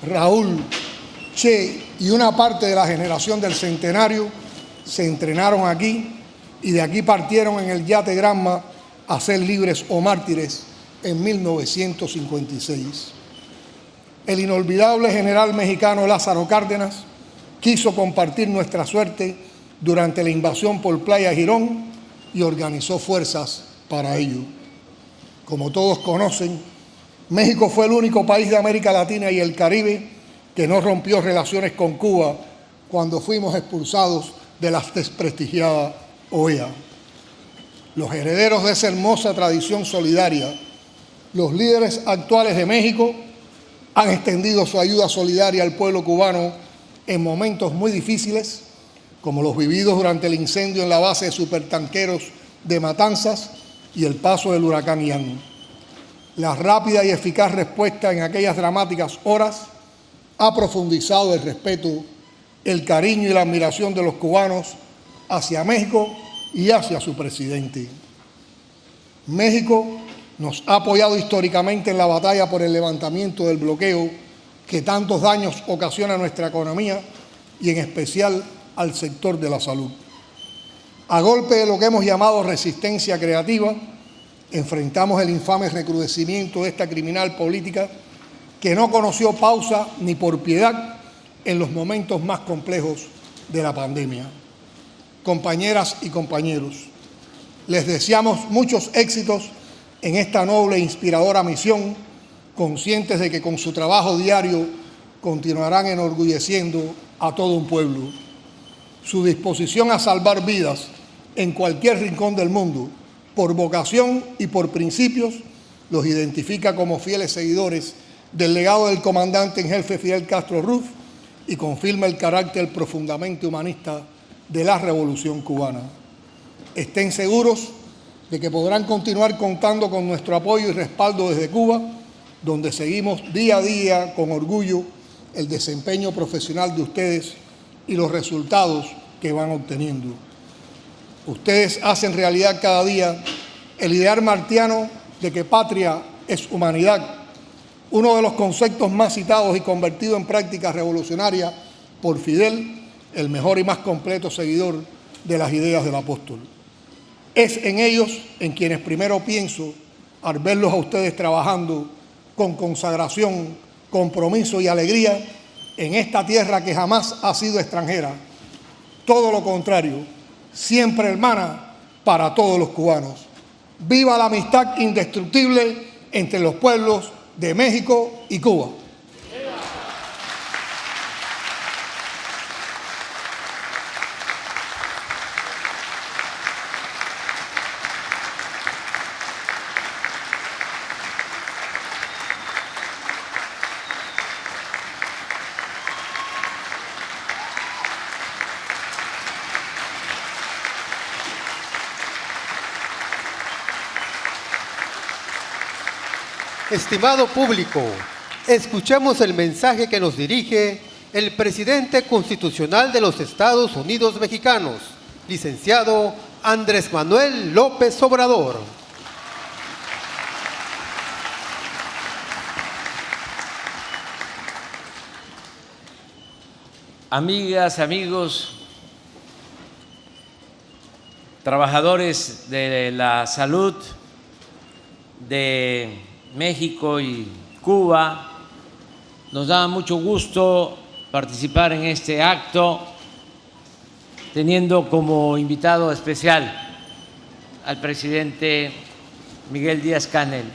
Raúl, Che y una parte de la generación del centenario se entrenaron aquí y de aquí partieron en el yate Granma a ser libres o mártires en 1956. El inolvidable general mexicano Lázaro Cárdenas quiso compartir nuestra suerte durante la invasión por Playa Girón y organizó fuerzas para ello. Como todos conocen, México fue el único país de América Latina y el Caribe que no rompió relaciones con Cuba cuando fuimos expulsados de la desprestigiada OEA. Los herederos de esa hermosa tradición solidaria, los líderes actuales de México, han extendido su ayuda solidaria al pueblo cubano en momentos muy difíciles, como los vividos durante el incendio en la base de supertanqueros de Matanzas y el paso del huracán Ian. La rápida y eficaz respuesta en aquellas dramáticas horas ha profundizado el respeto, el cariño y la admiración de los cubanos hacia México y hacia su presidente. México nos ha apoyado históricamente en la batalla por el levantamiento del bloqueo que tantos daños ocasiona a nuestra economía y en especial al sector de la salud. A golpe de lo que hemos llamado resistencia creativa, enfrentamos el infame recrudecimiento de esta criminal política que no conoció pausa ni por piedad en los momentos más complejos de la pandemia. Compañeras y compañeros, les deseamos muchos éxitos en esta noble e inspiradora misión, conscientes de que con su trabajo diario continuarán enorgulleciendo a todo un pueblo. Su disposición a salvar vidas en cualquier rincón del mundo, por vocación y por principios, los identifica como fieles seguidores del legado del comandante en jefe Fidel Castro Ruz y confirma el carácter profundamente humanista de la Revolución cubana. Estén seguros de que podrán continuar contando con nuestro apoyo y respaldo desde Cuba, donde seguimos día a día con orgullo el desempeño profesional de ustedes y los resultados que van obteniendo. Ustedes hacen realidad cada día el ideal martiano de que patria es humanidad, uno de los conceptos más citados y convertido en práctica revolucionaria por Fidel, el mejor y más completo seguidor de las ideas del apóstol. Es en ellos en quienes primero pienso al verlos a ustedes trabajando con consagración, compromiso y alegría en esta tierra que jamás ha sido extranjera. Todo lo contrario, siempre hermana para todos los cubanos. ¡Viva la amistad indestructible entre los pueblos de México y Cuba! Estimado público, escuchemos el mensaje que nos dirige el presidente constitucional de los Estados Unidos mexicanos, licenciado Andrés Manuel López Obrador. Amigas, amigos, trabajadores de la salud de México y Cuba, nos da mucho gusto participar en este acto, teniendo como invitado especial al presidente Miguel Díaz-Canel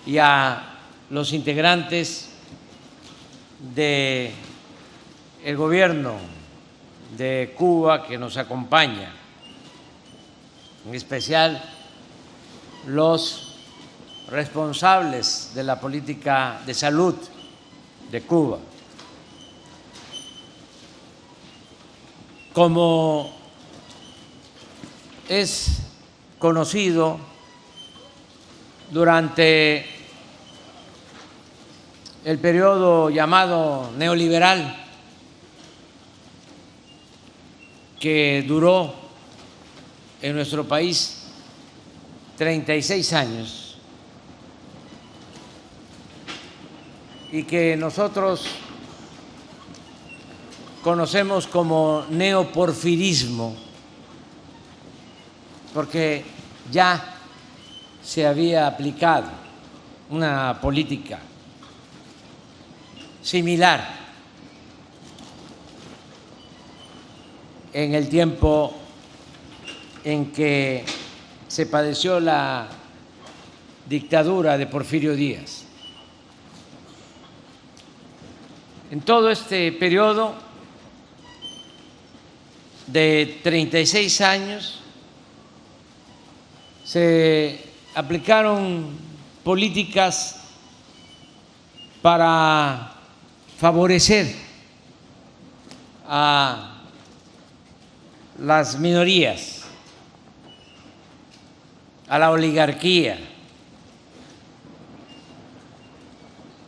y a los integrantes del gobierno de Cuba que nos acompaña, en especial los responsables de la política de salud de Cuba. Como es conocido, durante el periodo llamado neoliberal, que duró en nuestro país 36 años y que nosotros conocemos como neoporfirismo, porque ya se había aplicado una política similar en el tiempo en que se padeció la dictadura de Porfirio Díaz. En todo este periodo de 36 años se aplicaron políticas para favorecer a las minorías, a la oligarquía.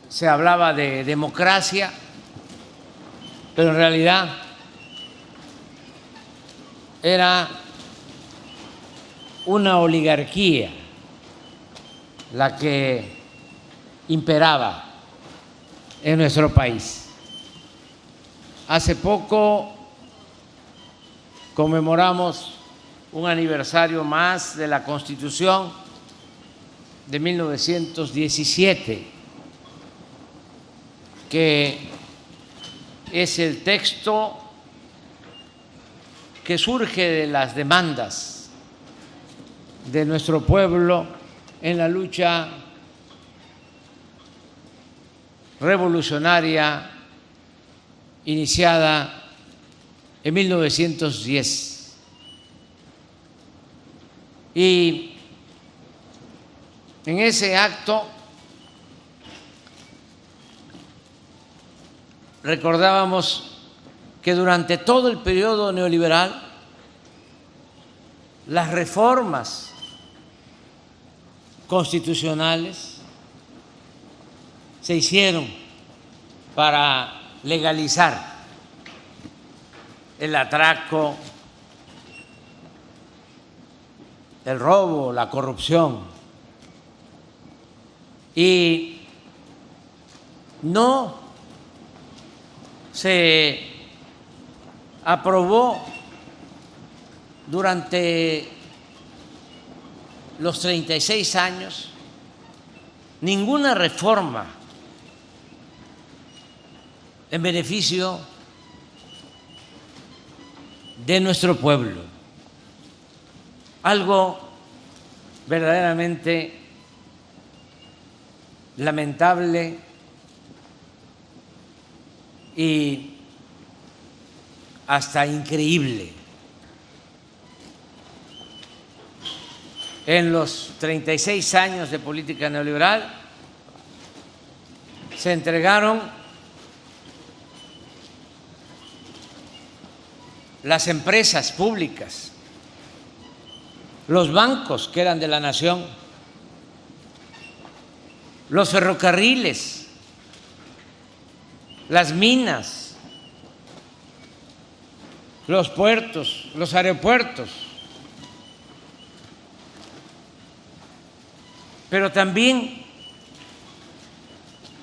Se hablaba de democracia, pero en realidad era una oligarquía la que imperaba en nuestro país. Hace poco conmemoramos un aniversario más de la Constitución de 1917, que es el texto que surge de las demandas de nuestro pueblo en la lucha revolucionaria iniciada en 1910. Y en ese acto recordábamos que durante todo el periodo neoliberal las reformas constitucionales se hicieron para legalizar el atraco, el robo, la corrupción, y no se aprobó durante los 36 años ninguna reforma en beneficio de nuestro pueblo. Algo verdaderamente lamentable y hasta increíble. En los 36 años de política neoliberal se entregaron las empresas públicas, los bancos que eran de la nación, los ferrocarriles, las minas, los puertos, los aeropuertos. Pero también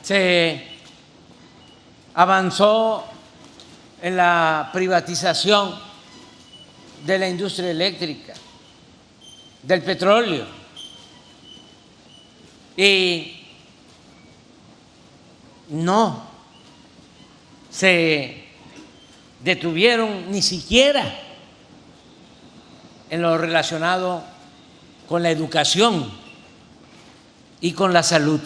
se avanzó en la privatización de la industria eléctrica, del petróleo. Y no se detuvieron ni siquiera en lo relacionado con la educación y con la salud.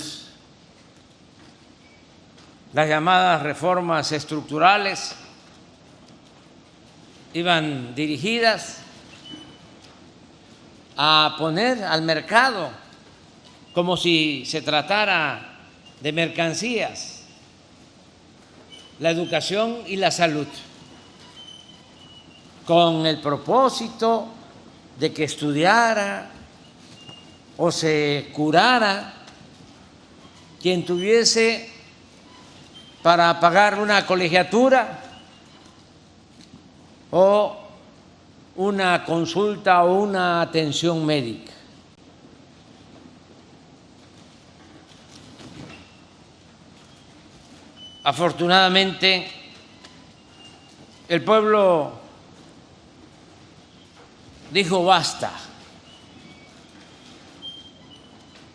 Las llamadas reformas estructurales iban dirigidas a poner al mercado, como si se tratara de mercancías, la educación y la salud, con el propósito de que estudiara o se curara quien tuviese para pagar una colegiatura o una consulta o una atención médica. Afortunadamente, el pueblo dijo basta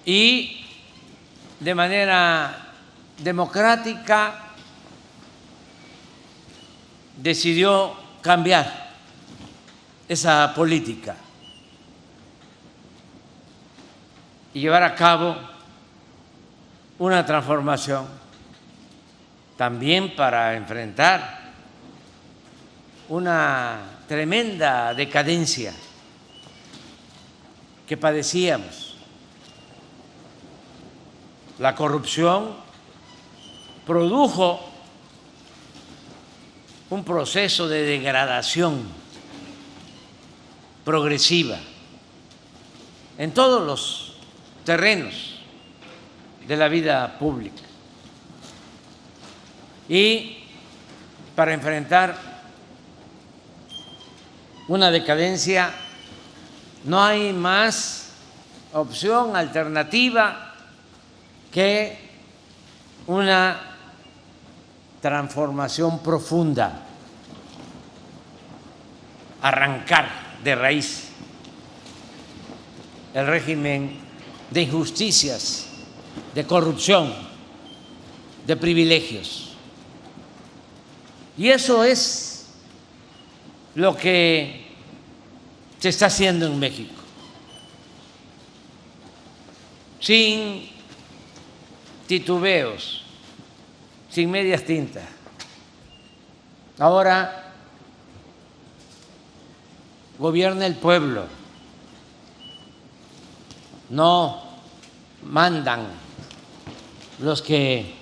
y de manera democrática decidió cambiar esa política y llevar a cabo una transformación también para enfrentar una tremenda decadencia que padecíamos. La corrupción produjo un proceso de degradación progresiva en todos los terrenos de la vida pública. Y para enfrentar una decadencia no hay más opción alternativa que una transformación profunda, arrancar de raíz el régimen de injusticias, de corrupción, de privilegios. Y eso es lo que se está haciendo en México, sin titubeos, sin medias tintas. Ahora gobierna el pueblo, no mandan los que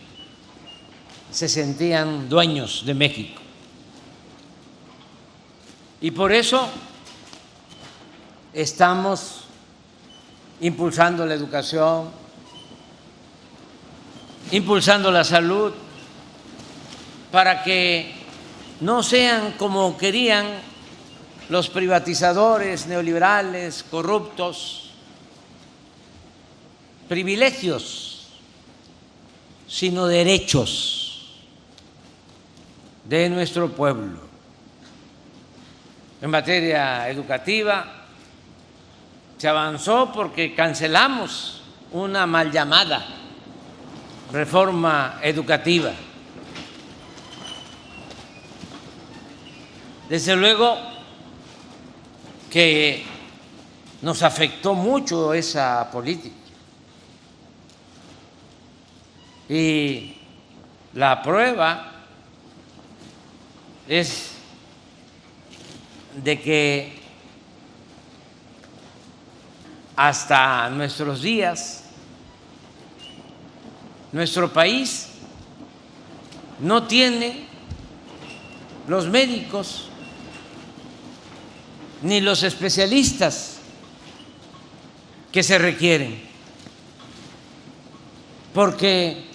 se sentían dueños de México. Y por eso estamos impulsando la educación, impulsando la salud, para que no sean como querían los privatizadores neoliberales, corruptos, privilegios, sino derechos de nuestro pueblo. En materia educativa se avanzó porque cancelamos una mal llamada reforma educativa. Desde luego que nos afectó mucho esa política. Y la prueba es de que hasta nuestros días nuestro país no tiene los médicos ni los especialistas que se requieren, porque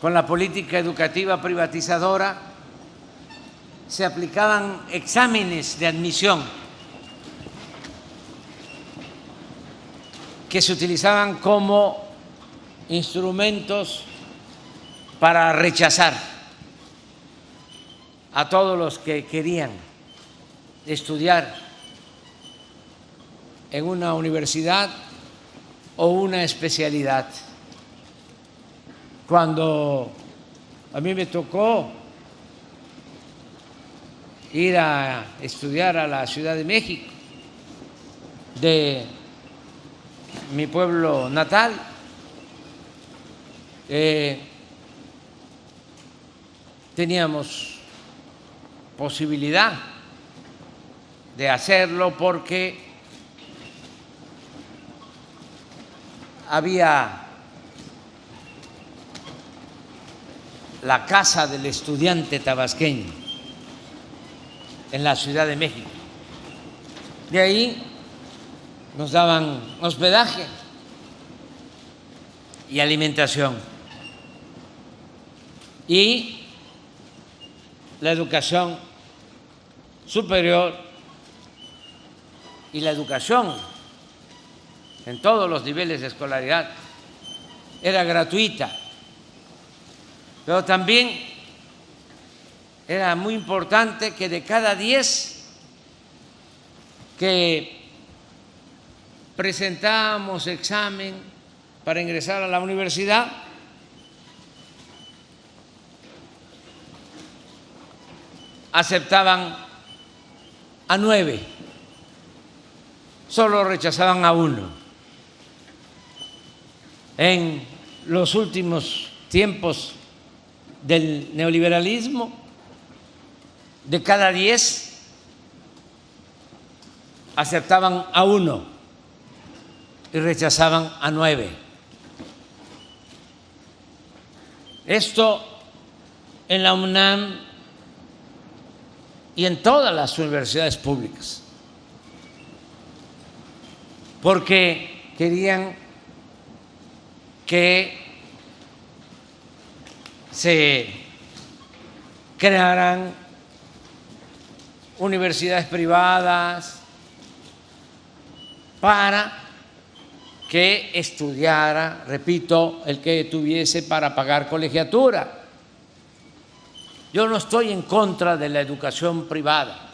con la política educativa privatizadora se aplicaban exámenes de admisión que se utilizaban como instrumentos para rechazar a todos los que querían estudiar en una universidad o una especialidad. Cuando a mí me tocó ir a estudiar a la Ciudad de México, de mi pueblo natal, teníamos posibilidad de hacerlo porque había la Casa del Estudiante Tabasqueño en la Ciudad de México. De ahí nos daban hospedaje y alimentación. Y la educación superior y la educación en todos los niveles de escolaridad era gratuita, pero también era muy importante que de cada 10 que presentábamos examen para ingresar a la universidad, aceptaban a 9, solo rechazaban a 1. En los últimos tiempos del neoliberalismo, de cada 10 aceptaban a 1 y rechazaban a 9. Esto en la UNAM y en todas las universidades públicas, porque querían que se crearan universidades privadas para que estudiara, repito, el que tuviese para pagar colegiatura. Yo no estoy en contra de la educación privada.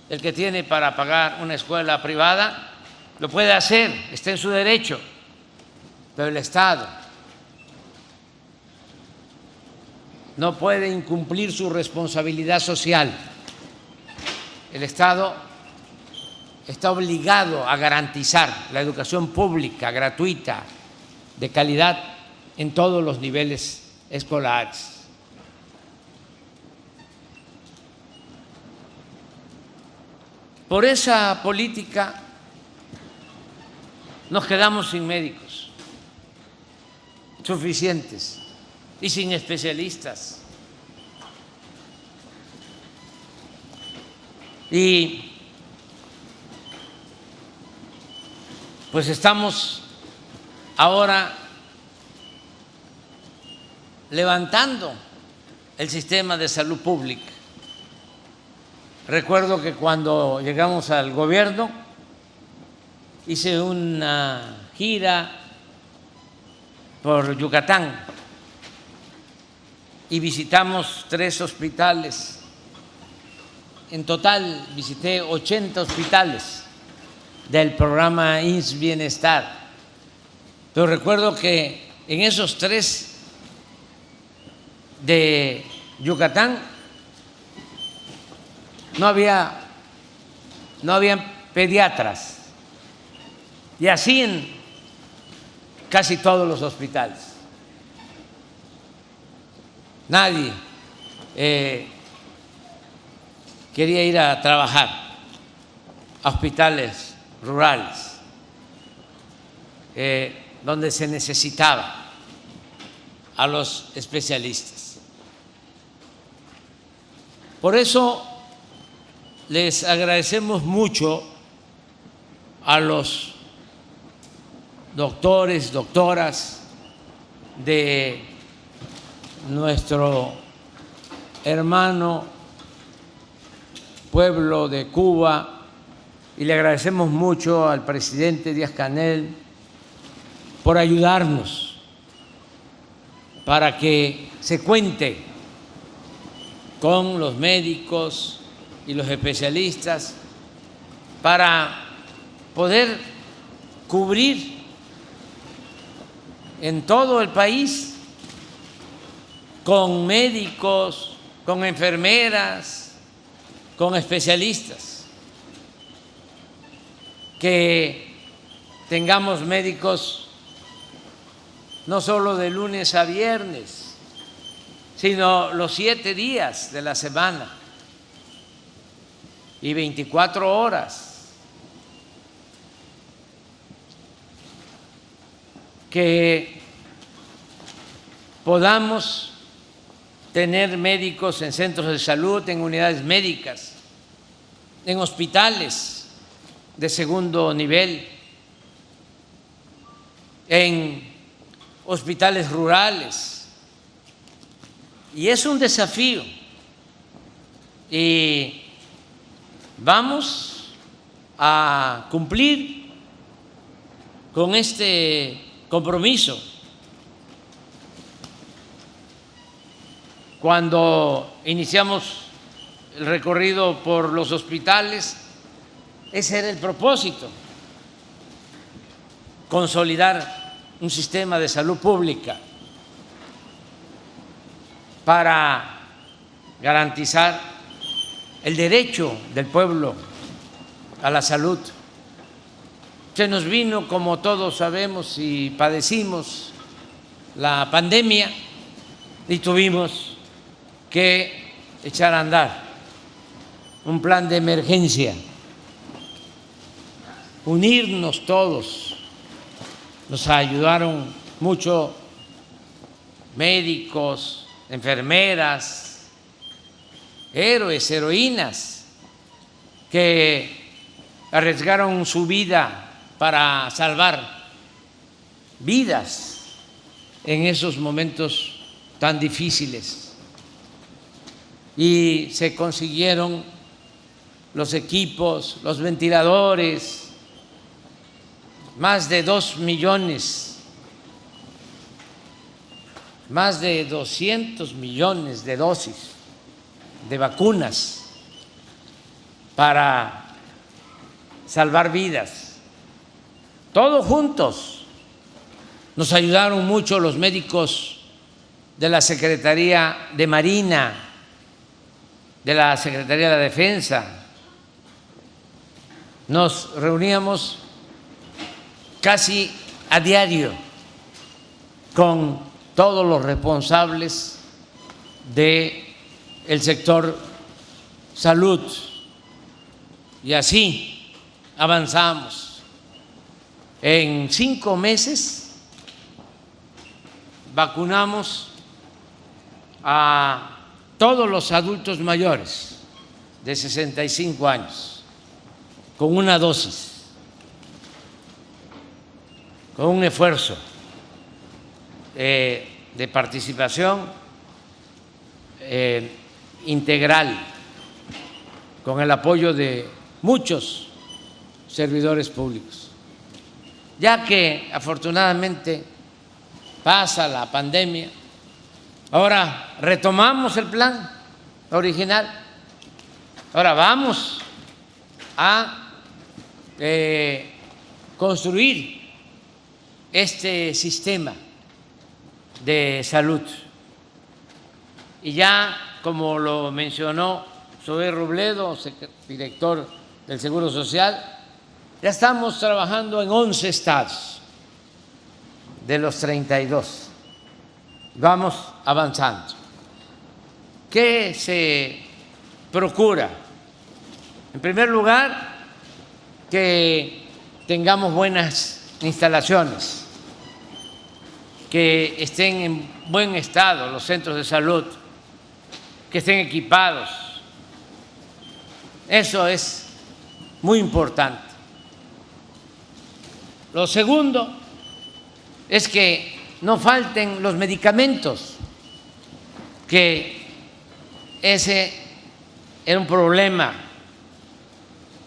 El que tiene para pagar una escuela privada lo puede hacer, está en su derecho, pero el Estado no puede incumplir su responsabilidad social. El Estado está obligado a garantizar la educación pública, gratuita, de calidad en todos los niveles escolares. Por esa política nos quedamos sin médicos suficientes y sin especialistas. Y pues estamos ahora levantando el sistema de salud pública. Recuerdo que cuando llegamos al gobierno hice una gira por Yucatán y visitamos 3 hospitales. En total visité 80 hospitales del programa IMSS Bienestar. Pero recuerdo que en esos 3 de Yucatán no había pediatras, y así en casi todos los hospitales. Nadie quería ir a trabajar a hospitales rurales donde se necesitaba a los especialistas. Por eso les agradecemos mucho a los doctores, doctoras de nuestro hermano pueblo de Cuba, y le agradecemos mucho al presidente Díaz-Canel por ayudarnos para que se cuente con los médicos y los especialistas para poder cubrir en todo el país con médicos, con enfermeras, con especialistas, que tengamos médicos no solo de lunes a viernes, sino los 7 días de la semana y 24 horas. Que podamos tener médicos en centros de salud, en unidades médicas, en hospitales de segundo nivel, en hospitales rurales. Y es un desafío. Y vamos a cumplir con este compromiso. Cuando iniciamos el recorrido por los hospitales, ese era el propósito: consolidar un sistema de salud pública para garantizar el derecho del pueblo a la salud. Se nos vino, como todos sabemos y padecimos, la pandemia y tuvimos que echar a andar un plan de emergencia, unirnos todos. Nos ayudaron mucho médicos, enfermeras, héroes, heroínas que arriesgaron su vida para salvar vidas en esos momentos tan difíciles. Y se consiguieron los equipos, los ventiladores, más de 2 millones, más de 200 millones de dosis de vacunas para salvar vidas. Todos juntos. Nos ayudaron mucho los médicos de la Secretaría de Marina, de la Secretaría de la Defensa. Nos reuníamos casi a diario con todos los responsables del sector salud, y así avanzamos. En 5 meses vacunamos a todos los adultos mayores de 65 años con una dosis, con un esfuerzo de participación integral, con el apoyo de muchos servidores públicos. Ya que afortunadamente pasa la pandemia, ahora retomamos el plan original. Ahora vamos a construir este sistema de salud. Y ya, como lo mencionó Zoé Robledo, director del Seguro Social, ya estamos trabajando en 11 estados de los 32. Vamos avanzando. ¿Qué se procura? En primer lugar, que tengamos buenas instalaciones, que estén en buen estado los centros de salud, que estén equipados. Eso es muy importante. Lo segundo es que no falten los medicamentos, que ese era un problema,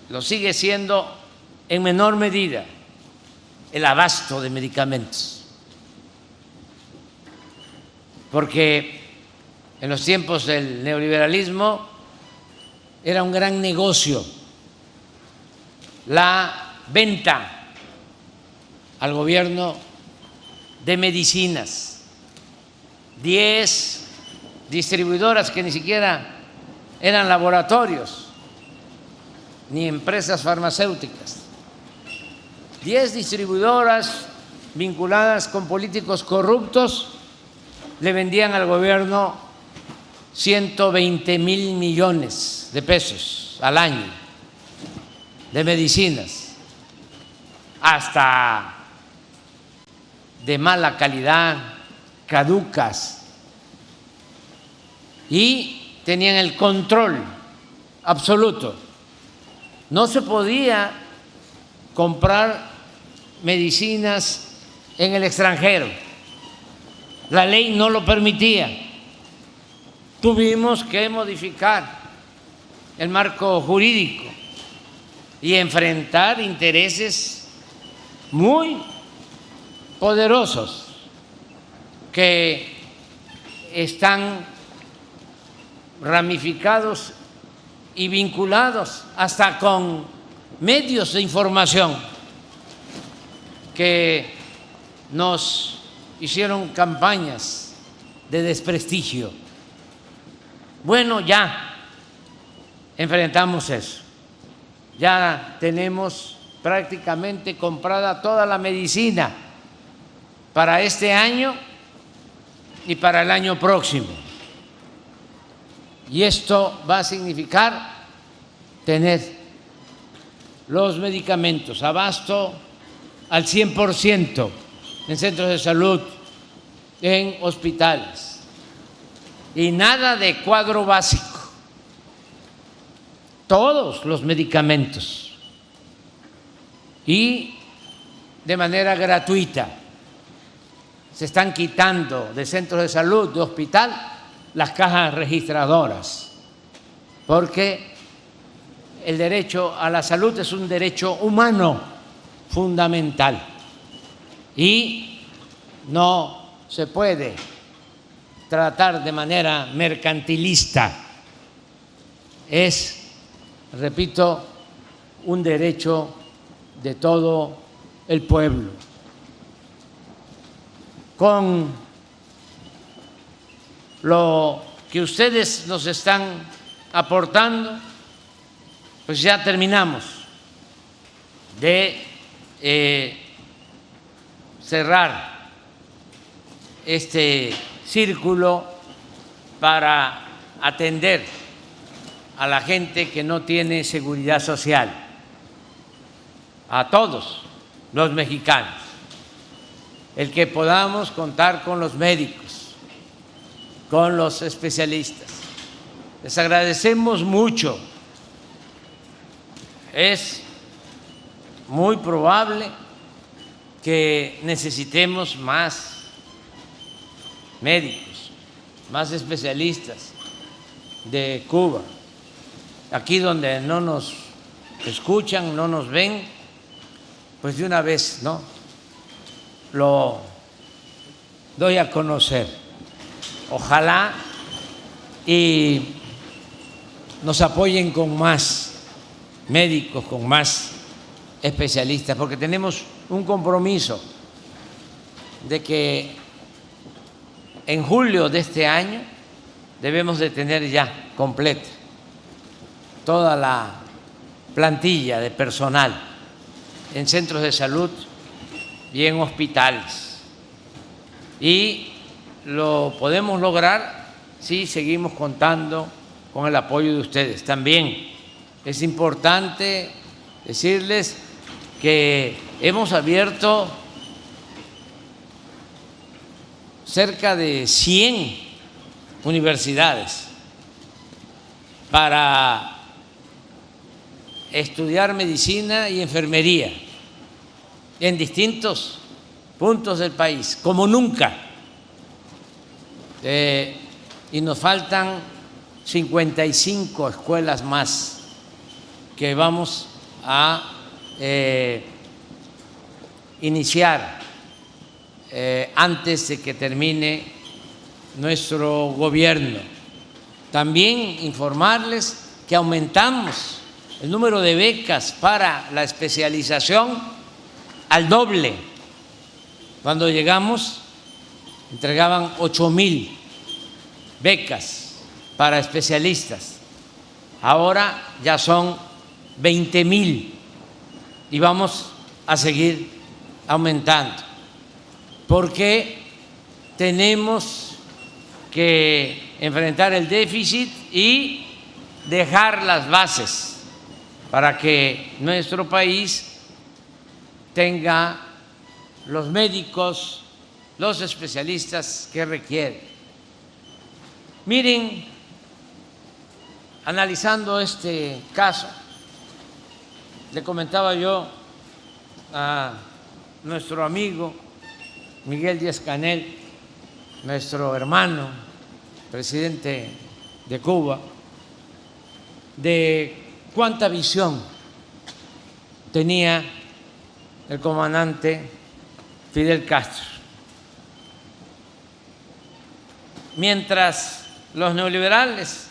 lo sigue siendo en menor medida, el abasto de medicamentos, porque en los tiempos del neoliberalismo era un gran negocio la venta al gobierno de medicinas. 10 distribuidoras que ni siquiera eran laboratorios ni empresas farmacéuticas. 10 distribuidoras vinculadas con políticos corruptos le vendían al gobierno 120,000 millones de pesos al año de medicinas, hasta de mala calidad, caducas, y tenían el control absoluto. No se podía comprar medicinas en el extranjero, la ley no lo permitía. Tuvimos que modificar el marco jurídico y enfrentar intereses muy poderosos que están ramificados y vinculados hasta con medios de información que nos hicieron campañas de desprestigio. Bueno, ya enfrentamos eso. Ya tenemos prácticamente comprada toda la medicina para este año y para el año próximo. Y esto va a significar tener los medicamentos, abasto al 100% en centros de salud, en hospitales, y nada de cuadro básico. Todos los medicamentos y de manera gratuita. Se están quitando de centros de salud, de hospital, las cajas registradoras, porque el derecho a la salud es un derecho humano fundamental y no se puede tratar de manera mercantilista. Es, repito, un derecho de todo el pueblo. Con lo que ustedes nos están aportando, pues ya terminamos de cerrar este círculo para atender a la gente que no tiene seguridad social, a todos los mexicanos, el que podamos contar con los médicos, con los especialistas. Les agradecemos mucho. Es muy probable que necesitemos más médicos, más especialistas de Cuba. Aquí donde no nos escuchan, no nos ven, pues de una vez, ¿no?, lo doy a conocer. Ojalá y nos apoyen con más médicos, con más especialistas, porque tenemos un compromiso de que en julio de este año debemos de tener ya completa toda la plantilla de personal en centros de salud y en hospitales. Y lo podemos lograr si seguimos contando con el apoyo de ustedes. También es importante decirles que hemos abierto cerca de 100 universidades para estudiar medicina y enfermería en distintos puntos del país, como nunca. Y nos faltan 55 escuelas más que vamos a iniciar antes de que termine nuestro gobierno. También informarles que aumentamos el número de becas para la especialización al doble. Cuando llegamos, entregaban 8,000 becas para especialistas. Ahora ya son 20,000 y vamos a seguir aumentando, porque tenemos que enfrentar el déficit y dejar las bases para que nuestro país tenga los médicos, los especialistas que requiere. Miren, analizando este caso, le comentaba yo a nuestro amigo Miguel Díaz-Canel, nuestro hermano, presidente de Cuba, de cuánta visión tenía el comandante Fidel Castro. Mientras los neoliberales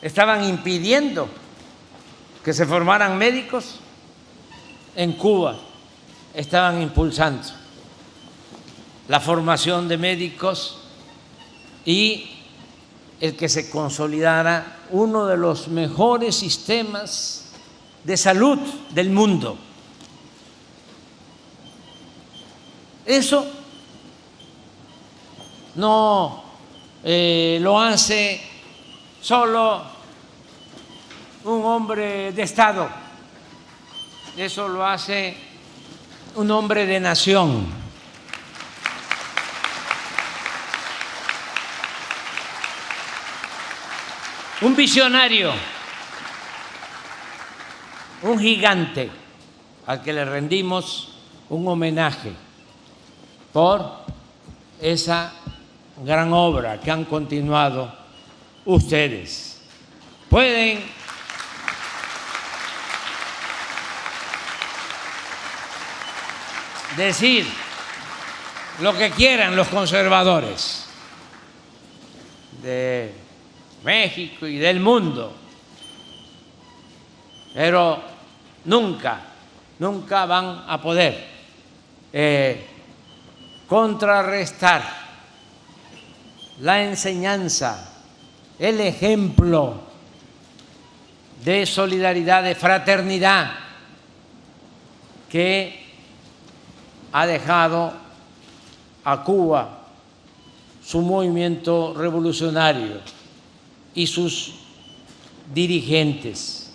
estaban impidiendo que se formaran médicos, en Cuba estaban impulsando la formación de médicos y el que se consolidara uno de los mejores sistemas de salud del mundo. Eso no lo hace solo un hombre de Estado, eso lo hace un hombre de nación. Un visionario, un gigante al que le rendimos un homenaje por esa gran obra que han continuado ustedes. Pueden decir lo que quieran los conservadores de México y del mundo, pero nunca van a poder contrarrestar la enseñanza, el ejemplo de solidaridad, de fraternidad que ha dejado a Cuba su movimiento revolucionario y sus dirigentes.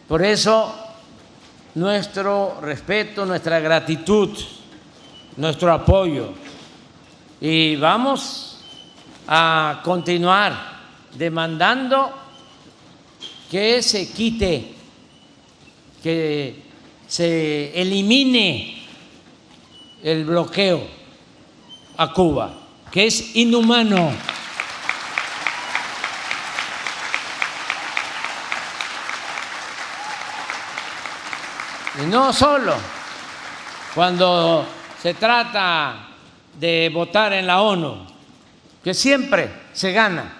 Por eso, nuestro respeto, nuestra gratitud, nuestro apoyo, y vamos a continuar demandando que se quite, que se elimine el bloqueo a Cuba, que es inhumano. Y no solo cuando se trata de votar en la ONU, que siempre se gana,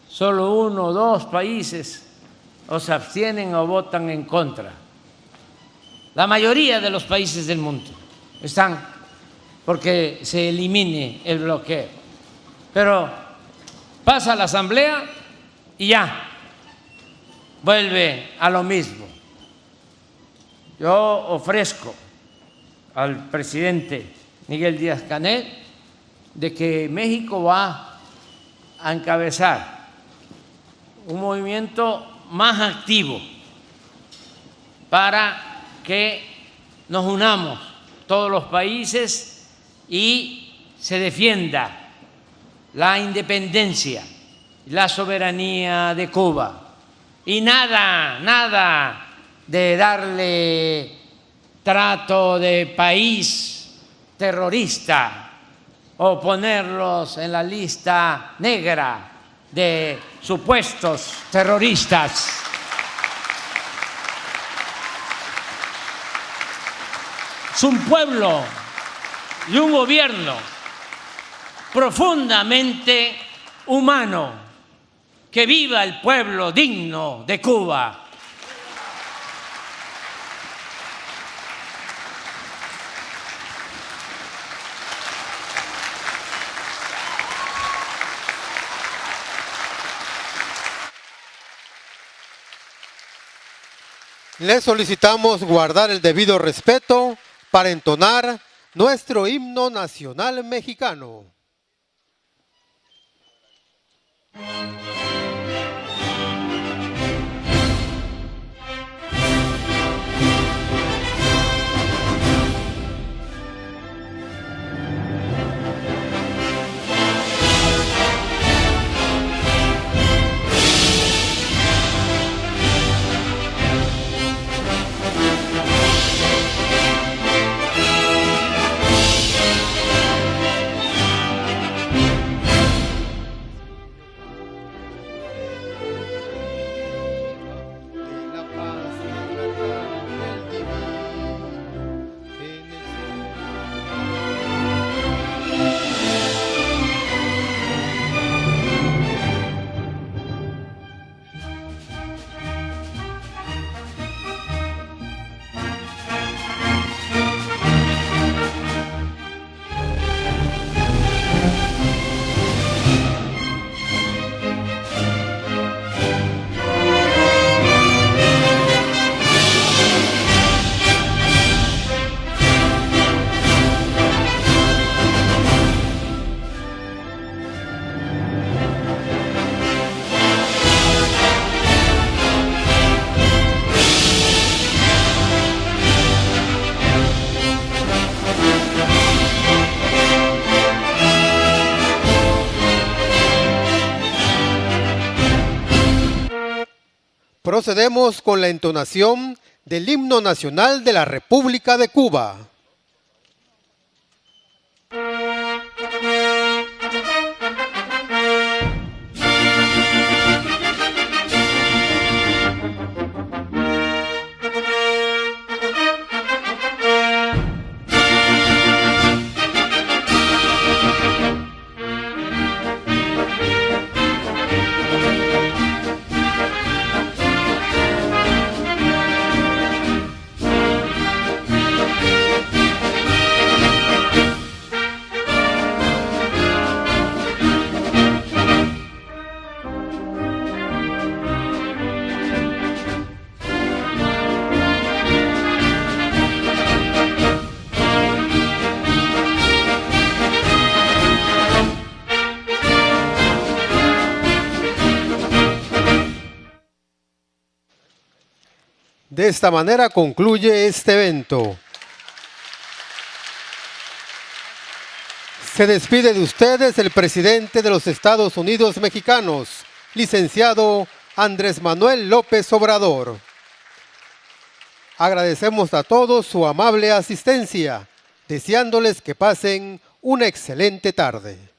solo 1 o 2 países o se abstienen o votan en contra. La mayoría de los países del mundo están porque se elimine el bloqueo. Pero pasa la Asamblea y ya vuelve a lo mismo. Yo ofrezco al presidente Miguel Díaz-Canel de que México va a encabezar un movimiento más activo para que nos unamos todos los países y se defienda la independencia, la soberanía de Cuba. Y nada de darle trato de país terrorista o ponerlos en la lista negra de supuestos terroristas. Es un pueblo y un gobierno profundamente humano, ¡Que viva el pueblo digno de Cuba! Le solicitamos guardar el debido respeto para entonar nuestro himno nacional mexicano. Procedemos con la entonación del himno nacional de la República de Cuba. De esta manera concluye este evento. Se despide de ustedes el presidente de los Estados Unidos mexicanos, licenciado Andrés Manuel López Obrador. Agradecemos a todos su amable asistencia, deseándoles que pasen una excelente tarde.